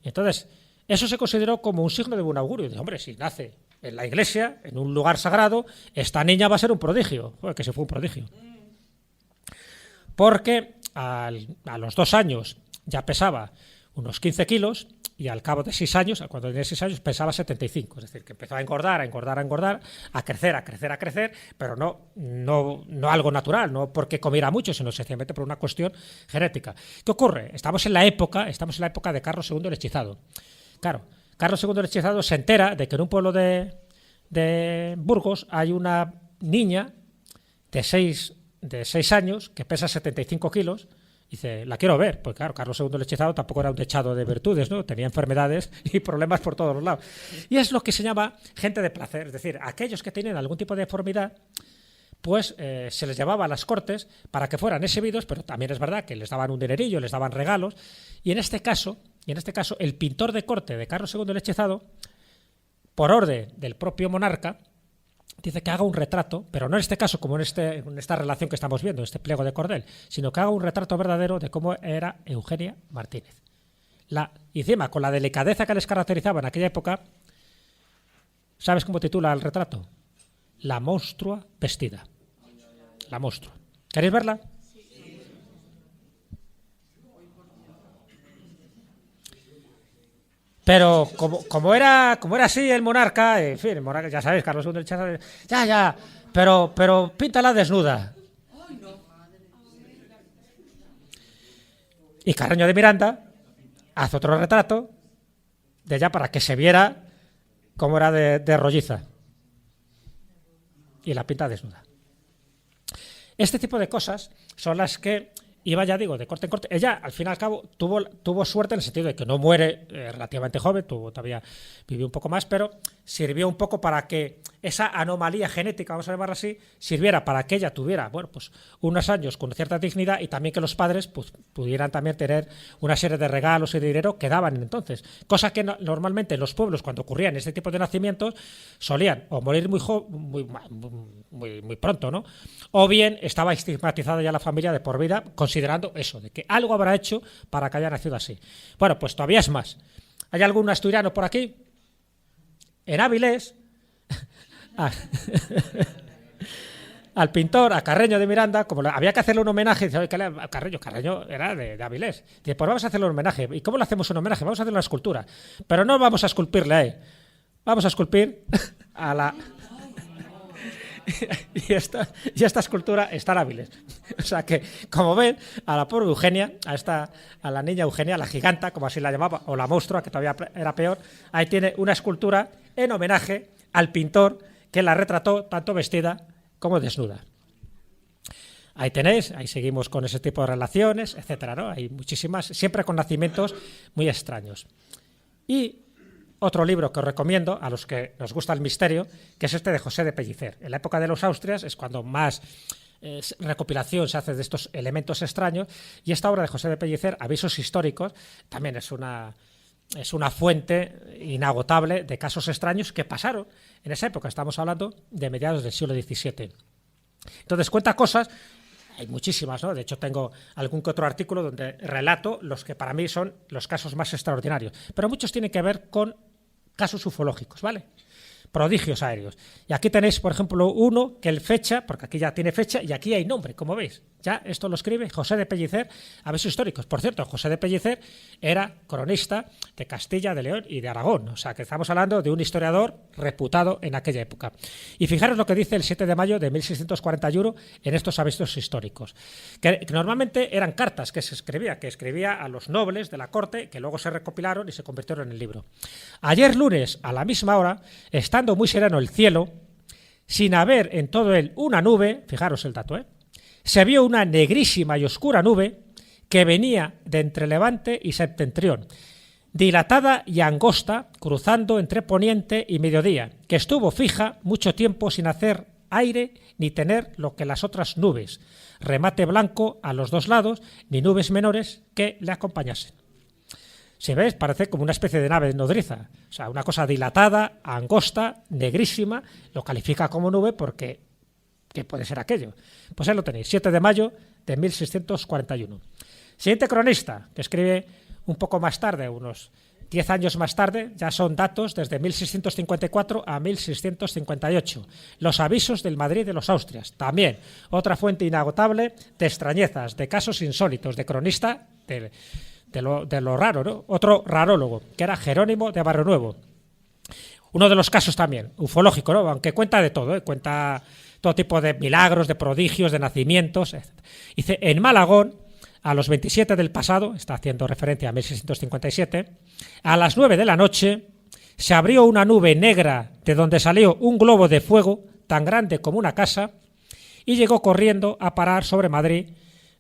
Y entonces, eso se consideró como un signo de buen augurio. Dice, hombre, si nace en la iglesia, en un lugar sagrado, esta niña va a ser un prodigio. Joder, que se fue un prodigio. Porque a los 2 años ya pesaba unos 15 kilos, y al cabo de 6 años, cuando tenía 6 años, pesaba 75. Es decir, que empezó a engordar, a crecer, pero no algo natural, no porque comiera mucho, sino sencillamente por una cuestión genética. ¿Qué ocurre? Estamos en la época de Carlos II el Hechizado. Claro, Carlos II el Hechizado se entera de que en un pueblo de Burgos hay una niña de 6 años que pesa 75 kilos. Dice, la quiero ver, porque claro, Carlos II el Hechizado tampoco era un dechado de virtudes, ¿no? Tenía enfermedades y problemas por todos los lados. Y es lo que se llama gente de placer, es decir, aquellos que tienen algún tipo de deformidad, pues se les llevaba a las cortes para que fueran exhibidos, pero también es verdad que les daban un dinerillo, les daban regalos, y en este caso, el pintor de corte de Carlos II el Hechizado, por orden del propio monarca, dice que haga un retrato, pero no en este caso como en esta relación que estamos viendo, este pliego de cordel, sino que haga un retrato verdadero de cómo era Eugenia Martínez. Y encima, con la delicadeza que les caracterizaba en aquella época, ¿sabes cómo titula el retrato? La monstrua vestida. La monstrua. ¿Queréis verla? Pero como era así el monarca, en fin, el monarca, ya sabéis, Carlos II del Hechizado, pero píntala desnuda. Y Carreño de Miranda hace otro retrato de ella para que se viera cómo era de rolliza. Y la pinta desnuda. Este tipo de cosas son las que iba, ya digo, de corte en corte. Ella, al fin y al cabo, tuvo suerte en el sentido de que no muere relativamente joven, todavía vivió un poco más, pero sirvió un poco para que esa anomalía genética, vamos a llamarla así, sirviera para que ella tuviera, bueno, pues unos años con cierta dignidad y también que los padres pues, pudieran también tener una serie de regalos y de dinero que daban entonces. Cosa que normalmente en los pueblos, cuando ocurrían este tipo de nacimientos, solían o morir muy pronto, ¿no? O bien estaba estigmatizada ya la familia de por vida, considerando eso, de que algo habrá hecho para que haya nacido así. Bueno, pues todavía es más. ¿Hay algún asturiano por aquí? En Áviles, al pintor, a Carreño de Miranda, como había que hacerle un homenaje, dice, Carreño era de Áviles. Dice, pues vamos a hacerle un homenaje. ¿Y cómo le hacemos un homenaje? Vamos a hacer una escultura. Pero no vamos a esculpirle a él. Vamos a esculpir a la... y esta escultura está en Áviles. O sea que, como ven, a la pobre Eugenia, a la niña Eugenia, la giganta, como así la llamaba, o la monstrua, que todavía era peor, ahí tiene una escultura en homenaje al pintor que la retrató tanto vestida como desnuda. Ahí tenéis, ahí seguimos con ese tipo de relaciones, etcétera, ¿no? Hay muchísimas, siempre con nacimientos muy extraños. Y otro libro que os recomiendo a los que nos gusta el misterio, que es este de José de Pellicer. En la época de los Austrias es cuando más recopilación se hace de estos elementos extraños, y esta obra de José de Pellicer, Avisos históricos, también es una fuente inagotable de casos extraños que pasaron en esa época. Estamos hablando de mediados del siglo XVII. Entonces cuenta cosas, hay muchísimas, ¿no? De hecho tengo algún que otro artículo donde relato los que para mí son los casos más extraordinarios, pero muchos tienen que ver con casos ufológicos, ¿vale? Prodigios aéreos. Y aquí tenéis, por ejemplo, uno que el fecha, porque aquí ya tiene fecha y aquí hay nombre, como veis. Ya esto lo escribe José de Pellicer, Avisos históricos. Por cierto, José de Pellicer era cronista de Castilla, de León y de Aragón. O sea, que estamos hablando de un historiador reputado en aquella época. Y fijaros lo que dice el 7 de mayo de 1641 en estos avisos históricos. Que normalmente eran cartas que escribía a los nobles de la corte, que luego se recopilaron y se convirtieron en el libro. Ayer lunes, a la misma hora, estando muy sereno el cielo, sin haber en todo él una nube, fijaros el dato, se vio una negrísima y oscura nube que venía de entre Levante y Septentrión, dilatada y angosta, cruzando entre poniente y mediodía, que estuvo fija mucho tiempo sin hacer aire ni tener lo que las otras nubes, remate blanco a los dos lados, ni nubes menores que le acompañasen. Si ves, parece como una especie de nave nodriza, o sea, una cosa dilatada, angosta, negrísima, lo califica como nube porque ¿qué puede ser aquello? Pues ahí lo tenéis, 7 de mayo de 1641. Siguiente cronista, que escribe un poco más tarde, unos 10 años más tarde, ya son datos desde 1654 a 1658. Los avisos del Madrid de los Austrias, también otra fuente inagotable de extrañezas, de casos insólitos, de cronista de lo raro, ¿no? Otro rarólogo, que era Jerónimo de Barrionuevo. Uno de los casos también, ufológico, ¿no? Aunque cuenta de todo, cuenta todo tipo de milagros, de prodigios, de nacimientos, etc. Dice, en Malagón, a los 27 del pasado, está haciendo referencia a 1657, a las 9 de la noche, se abrió una nube negra de donde salió un globo de fuego tan grande como una casa y llegó corriendo a parar sobre Madrid,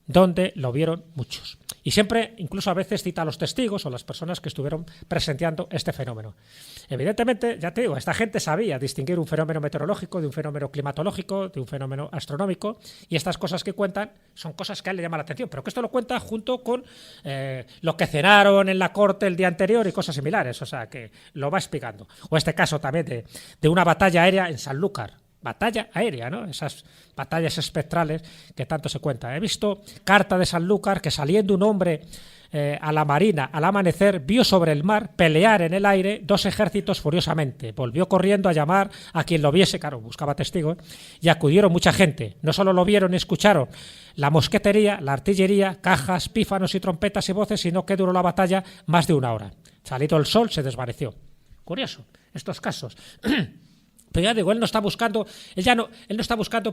donde lo vieron muchos. Y siempre, incluso a veces, cita a los testigos o las personas que estuvieron presenciando este fenómeno. Evidentemente, ya te digo, esta gente sabía distinguir un fenómeno meteorológico de un fenómeno climatológico, de un fenómeno astronómico, y estas cosas que cuentan son cosas que a él le llaman la atención, pero que esto lo cuenta junto con lo que cenaron en la corte el día anterior y cosas similares, o sea, que lo va explicando. O este caso también de una batalla aérea en Sanlúcar. Batalla aérea, ¿no? Esas batallas espectrales que tanto se cuenta. He visto carta de Sanlúcar que saliendo un hombre a la marina al amanecer vio sobre el mar pelear en el aire dos ejércitos furiosamente. Volvió corriendo a llamar a quien lo viese, claro, buscaba testigos, y acudieron mucha gente. No solo lo vieron y escucharon la mosquetería, la artillería, cajas, pífanos y trompetas y voces, sino que duró la batalla más de 1 hora. Salido el sol, se desvaneció. Curioso, estos casos. Pero ya digo, él no está buscando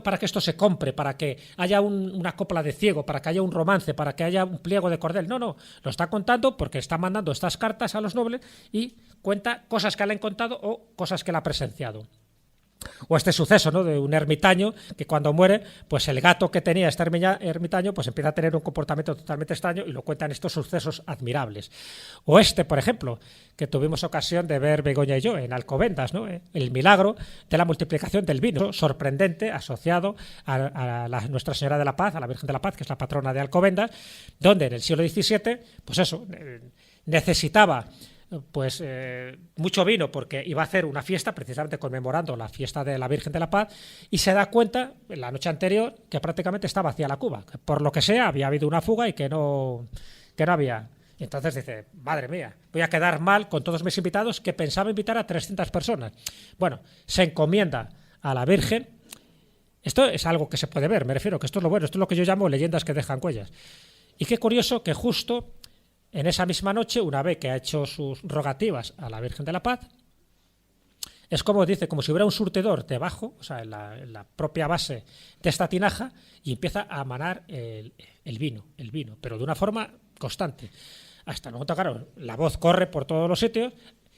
para que esto se compre, para que haya una copla de ciego, para que haya un romance, para que haya un pliego de cordel. No, lo está contando porque está mandando estas cartas a los nobles y cuenta cosas que le han contado o cosas que él ha presenciado. O este suceso, ¿no?, de un ermitaño que cuando muere, pues el gato que tenía este ermitaño pues empieza a tener un comportamiento totalmente extraño y lo cuentan estos sucesos admirables. o este, por ejemplo, que tuvimos ocasión de ver Begoña y yo en Alcobendas, ¿no? El milagro de la multiplicación del vino, sorprendente, asociado a Nuestra Señora de la Paz, a la Virgen de la Paz, que es la patrona de Alcobendas, donde en el siglo XVII, pues eso, necesitaba pues mucho vino porque iba a hacer una fiesta precisamente conmemorando la fiesta de la Virgen de la Paz, y se da cuenta en la noche anterior que prácticamente estaba vacía la cuba, que por lo que sea había habido una fuga y que no había. Entonces dice, madre mía, voy a quedar mal con todos mis invitados, que pensaba invitar a 300 personas. Bueno, se encomienda a la Virgen. Esto es algo que se puede ver, me refiero, que esto es lo bueno, esto es lo que yo llamo leyendas que dejan huellas. Y qué curioso que justo en esa misma noche, una vez que ha hecho sus rogativas a la Virgen de la Paz, es como dice, como si hubiera un surtidor debajo, o sea, en la propia base de esta tinaja, y empieza a manar el vino, pero de una forma constante. Hasta luego, claro, la voz corre por todos los sitios,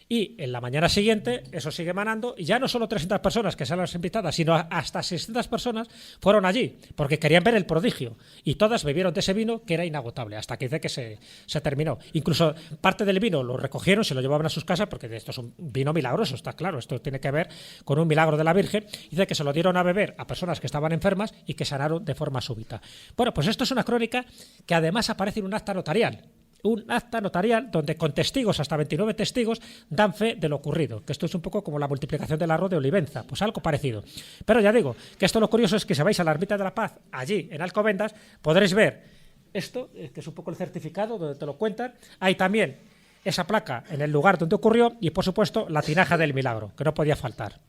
y en la mañana siguiente eso sigue manando, y ya no solo 300 personas que sean las invitadas, sino hasta 600 personas fueron allí, porque querían ver el prodigio, y todas bebieron de ese vino que era inagotable, hasta que dice que se terminó. Incluso parte del vino lo recogieron, se lo llevaban a sus casas, porque esto es un vino milagroso, está claro, esto tiene que ver con un milagro de la Virgen. Dice que se lo dieron a beber a personas que estaban enfermas y que sanaron de forma súbita. Bueno, pues esto es una crónica que además aparece en un acta notarial. Un acta notarial donde con testigos, hasta 29 testigos, dan fe de lo ocurrido, que esto es un poco como la multiplicación del arroz de Olivenza, pues algo parecido. Pero ya digo, que esto lo curioso es que si vais a la Ermita de la Paz, allí en Alcobendas, podréis ver esto, que es un poco el certificado donde te lo cuentan. Hay también esa placa en el lugar donde ocurrió y, por supuesto, la tinaja del milagro, que no podía faltar.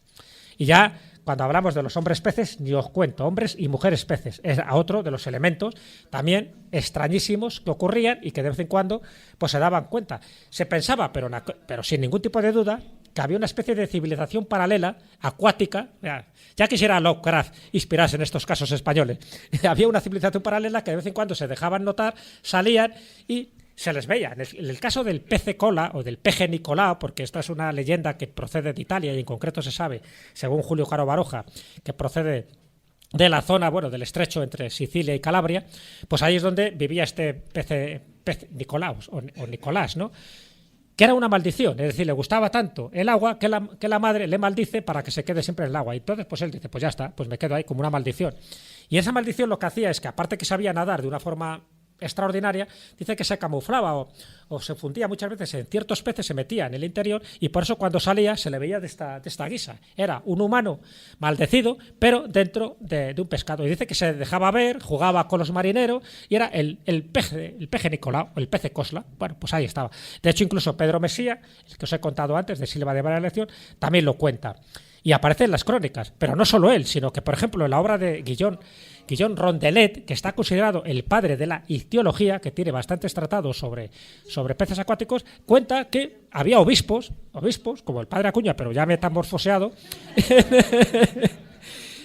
Y ya, cuando hablamos de los hombres peces, ni os cuento, hombres y mujeres peces, es a otro de los elementos también extrañísimos que ocurrían y que de vez en cuando pues se daban cuenta. Se pensaba, pero sin ningún tipo de duda, que había una especie de civilización paralela, acuática. Ya quisiera Lovecraft inspirarse en estos casos españoles. Había una civilización paralela que de vez en cuando se dejaban notar, salían y se les veía. En el caso del pece cola o del peje Nicolao, porque esta es una leyenda que procede de Italia y en concreto se sabe, según Julio Caro Baroja, que procede de la zona, bueno, del estrecho entre Sicilia y Calabria, pues ahí es donde vivía este pez Nicolaos o Nicolás, ¿no? Que era una maldición, es decir, le gustaba tanto el agua que la madre le maldice para que se quede siempre en el agua. Y entonces pues él dice, pues ya está, pues me quedo ahí como una maldición. Y esa maldición lo que hacía es que, aparte que sabía nadar de una forma extraordinaria, dice que se camuflaba o se fundía muchas veces en ciertos peces, se metía en el interior, y por eso cuando salía se le veía de esta guisa. Era un humano maldecido, pero dentro de un pescado. Y dice que se dejaba ver, jugaba con los marineros, y era el peje Nicolao, el pece Cosla. Bueno, pues ahí estaba. De hecho, incluso Pedro Mesía, el que os he contado antes, de Silva de Mala Elección, también lo cuenta. Y aparece en las crónicas, pero no solo él, sino que, por ejemplo, en la obra de Guillaume Rondelet, que está considerado el padre de la ictiología, que tiene bastantes tratados sobre peces acuáticos, cuenta que había obispos, como el padre Acuña, pero ya metamorfoseado,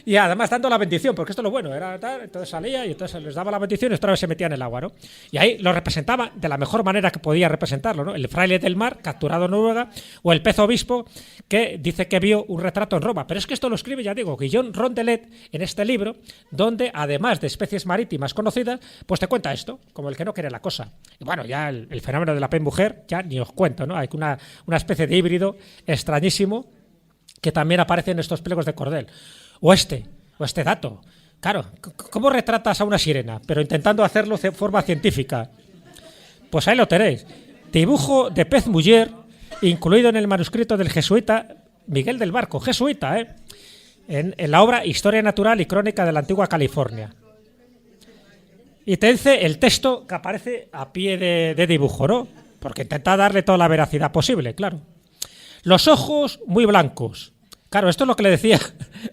y además dando la bendición, porque esto es lo bueno, era tal, entonces salía y entonces les daba la bendición y otra vez se metía en el agua, ¿no? Y ahí lo representaba de la mejor manera que podía representarlo, ¿no? El fraile del mar, capturado en Noruega, o el pez obispo, que dice que vio un retrato en Roma. Pero es que esto lo escribe, ya digo, Guillaume Rondelet en este libro, donde además de especies marítimas conocidas, pues te cuenta esto, como el que no quiere la cosa. Y bueno, ya el fenómeno de la pez mujer, ya ni os cuento, ¿no? Hay una especie de híbrido extrañísimo que también aparece en estos pliegos de cordel. O este dato. Claro, ¿cómo retratas a una sirena? Pero intentando hacerlo de forma científica. Pues ahí lo tenéis. Dibujo de pez muller, incluido en el manuscrito del jesuita Miguel del Barco, jesuita, en la obra Historia Natural y Crónica de la Antigua California. Y te dice el texto que aparece a pie de dibujo, ¿no? Porque intenta darle toda la veracidad posible, claro. Los ojos muy blancos. Claro, esto es lo que le decía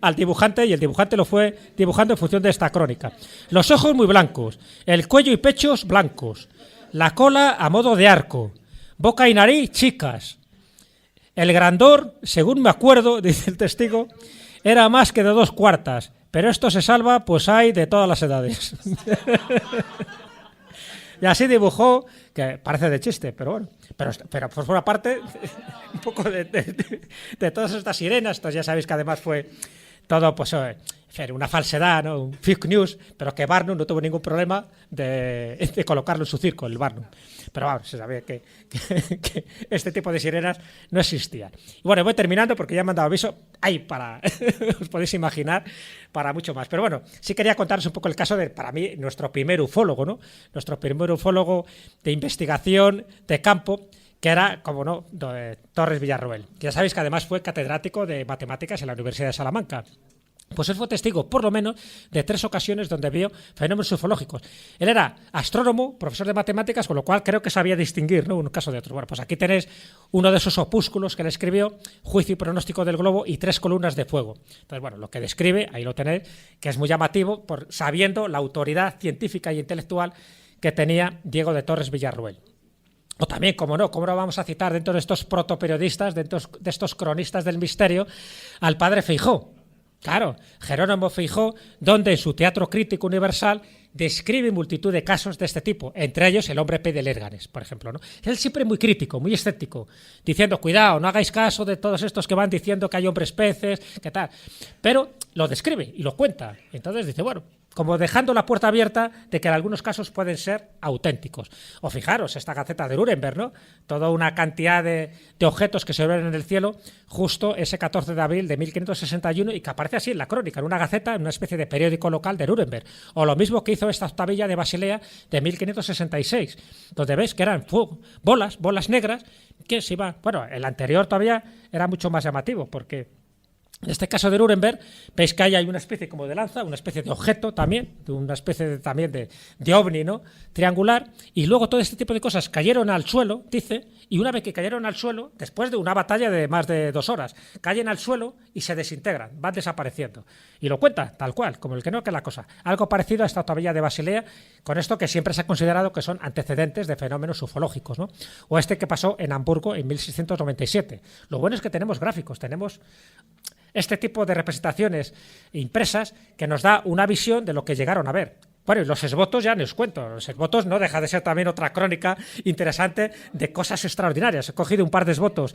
al dibujante y el dibujante lo fue dibujando en función de esta crónica. Los ojos muy blancos, el cuello y pechos blancos, la cola a modo de arco, boca y nariz chicas. El grandor, según me acuerdo, dice el testigo, era más que de 2 cuartas, pero esto se salva, pues hay de todas las edades. Y así dibujó, que parece de chiste, pero bueno, pero por una parte, un poco de todas estas sirenas, entonces ya sabéis que además fue todo, pues, una falsedad, ¿no? Un fake news, pero que Barnum no tuvo ningún problema de colocarlo en su circo, el Barnum. Pero vamos, se sabía que este tipo de sirenas no existían. Y bueno, voy terminando porque ya me han dado aviso. Hay para, os podéis imaginar, para mucho más. Pero bueno, sí quería contaros un poco el caso de, para mí, nuestro primer ufólogo, ¿no? Nuestro primer ufólogo de investigación de campo, que era, como no, Torres Villarroel. Ya sabéis que además fue catedrático de matemáticas en la Universidad de Salamanca. Pues él fue testigo, por lo menos, de 3 ocasiones donde vio fenómenos ufológicos. Él era astrónomo, profesor de matemáticas, con lo cual creo que sabía distinguir, ¿no?, un caso de otro. Bueno, pues aquí tenéis uno de esos opúsculos que él escribió, Juicio y pronóstico del globo y 3 columnas de fuego. Entonces, bueno, lo que describe, ahí lo tenéis, que es muy llamativo, sabiendo la autoridad científica y intelectual que tenía Diego de Torres Villarroel. O también, cómo no vamos a citar dentro de estos protoperiodistas, dentro de estos cronistas del misterio, al padre Feijó. Claro, Jerónimo Feijó, donde en su Teatro Crítico Universal describe multitud de casos de este tipo, entre ellos el hombre pez de Lérganes, por ejemplo, ¿no? Él siempre muy crítico, muy escéptico, diciendo, cuidado, no hagáis caso de todos estos que van diciendo que hay hombres peces, que tal, pero lo describe y lo cuenta. Entonces dice, bueno, como dejando la puerta abierta de que en algunos casos pueden ser auténticos. O fijaros, esta gaceta de Nuremberg, ¿no? Toda una cantidad de objetos que se ven en el cielo justo ese 14 de abril de 1561 y que aparece así en la crónica, en una gaceta, en una especie de periódico local de Nuremberg. O lo mismo que hizo esta octavilla de Basilea de 1566, donde veis que eran bolas negras que se iban... Bueno, el anterior todavía era mucho más llamativo porque... En este caso de Nuremberg, veis que ahí hay una especie como de lanza, una especie de objeto también, una especie también de ovni, ¿no?, triangular, y luego todo este tipo de cosas cayeron al suelo, dice, y una vez que cayeron al suelo, después de una batalla de más de 2 horas, caen al suelo y se desintegran, van desapareciendo. Y lo cuenta tal cual, como el que no, que la cosa. Algo parecido a esta octavilla de Basilea, con esto que siempre se ha considerado que son antecedentes de fenómenos ufológicos, ¿no? O este que pasó en Hamburgo en 1697. Lo bueno es que tenemos gráficos, tenemos este tipo de representaciones impresas que nos da una visión de lo que llegaron a ver. Bueno, y los esbotos ya no os cuento. Los esbotos no deja de ser también otra crónica interesante de cosas extraordinarias. He cogido un par de esbotos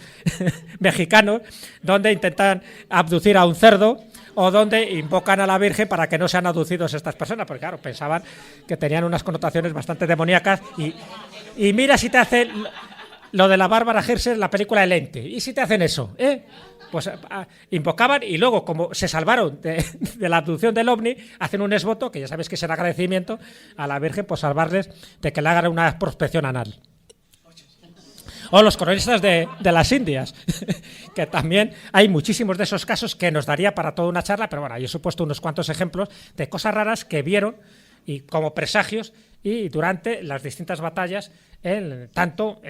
mexicanos donde intentan abducir a un cerdo o donde invocan a la Virgen para que no sean abducidos estas personas, porque claro, pensaban que tenían unas connotaciones bastante demoníacas y mira si te hacen lo de la Bárbara Herser en la película El Ente. ¿Y si te hacen eso? Pues invocaban y luego, como se salvaron de la abducción del ovni, hacen un esvoto, que ya sabéis que es el agradecimiento a la Virgen por salvarles de que le hagan una prospección anal. O los cronistas de las Indias, que también hay muchísimos de esos casos que nos daría para toda una charla, pero bueno, yo he puesto unos cuantos ejemplos de cosas raras que vieron y como presagios y durante las distintas batallas, tanto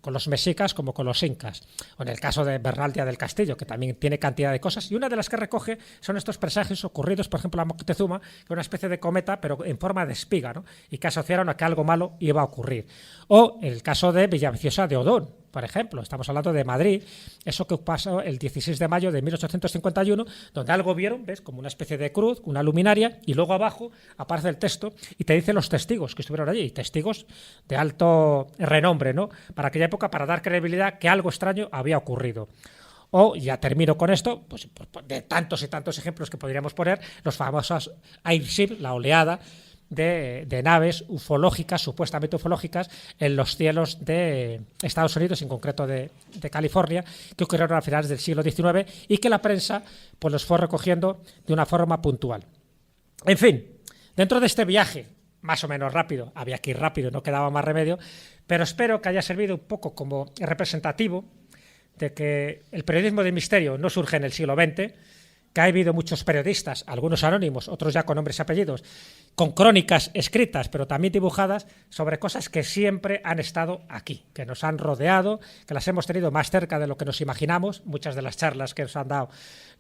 con los mexicas como con los incas, o en el caso de Bernal Díaz del Castillo, que también tiene cantidad de cosas, y una de las que recoge son estos presagios ocurridos, por ejemplo, a Moctezuma, que es una especie de cometa, pero en forma de espiga, ¿no?, y que asociaron a que algo malo iba a ocurrir. O el caso de Villaviciosa de Odón, por ejemplo, estamos hablando de Madrid, eso que pasó el 16 de mayo de 1851, donde algo vieron, ¿ves? Como una especie de cruz, una luminaria, y luego abajo aparece el texto y te dice los testigos que estuvieron allí, y testigos de alto renombre, ¿no? Para aquella época, para dar credibilidad que algo extraño había ocurrido. O, ya termino con esto, pues de tantos y tantos ejemplos que podríamos poner, los famosos airship, la oleada de naves ufológicas, supuestamente ufológicas, en los cielos de Estados Unidos, en concreto de California, que ocurrieron a finales del siglo XIX y que la prensa pues los fue recogiendo de una forma puntual. En fin, dentro de este viaje, más o menos rápido, había que ir rápido, no quedaba más remedio, pero espero que haya servido un poco como representativo de que el periodismo de misterio no surge en el siglo XX, que ha habido muchos periodistas, algunos anónimos, otros ya con nombres y apellidos, con crónicas escritas, pero también dibujadas, sobre cosas que siempre han estado aquí, que nos han rodeado, que las hemos tenido más cerca de lo que nos imaginamos. Muchas de las charlas que nos han dado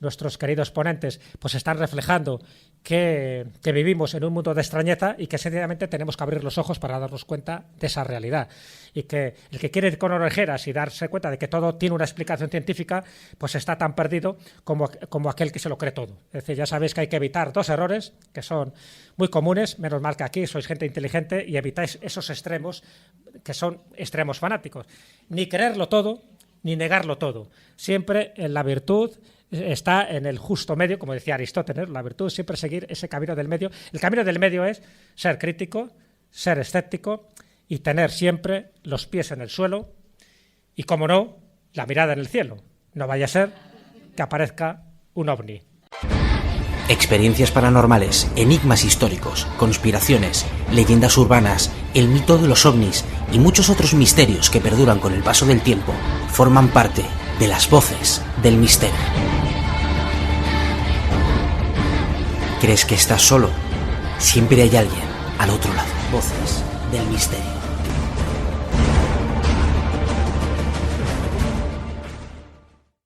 nuestros queridos ponentes pues están reflejando que vivimos en un mundo de extrañeza y que sencillamente tenemos que abrir los ojos para darnos cuenta de esa realidad. Y que el que quiere ir con orejeras y darse cuenta de que todo tiene una explicación científica, pues está tan perdido como aquel que se lo cree todo. Es decir, ya sabéis que hay que evitar dos errores que son muy comunes, menos mal que aquí sois gente inteligente y evitáis esos extremos que son extremos fanáticos. Ni creerlo todo, ni negarlo todo. Siempre en la virtud está en el justo medio, como decía Aristóteles, la virtud siempre seguir ese camino del medio. El camino del medio es ser crítico, ser escéptico y tener siempre los pies en el suelo y, como no, la mirada en el cielo. No vaya a ser que aparezca un ovni. Experiencias paranormales, enigmas históricos, conspiraciones, leyendas urbanas, el mito de los ovnis y muchos otros misterios que perduran con el paso del tiempo forman parte de las voces del misterio. ¿Crees que estás solo? Siempre hay alguien al otro lado. Voces del misterio.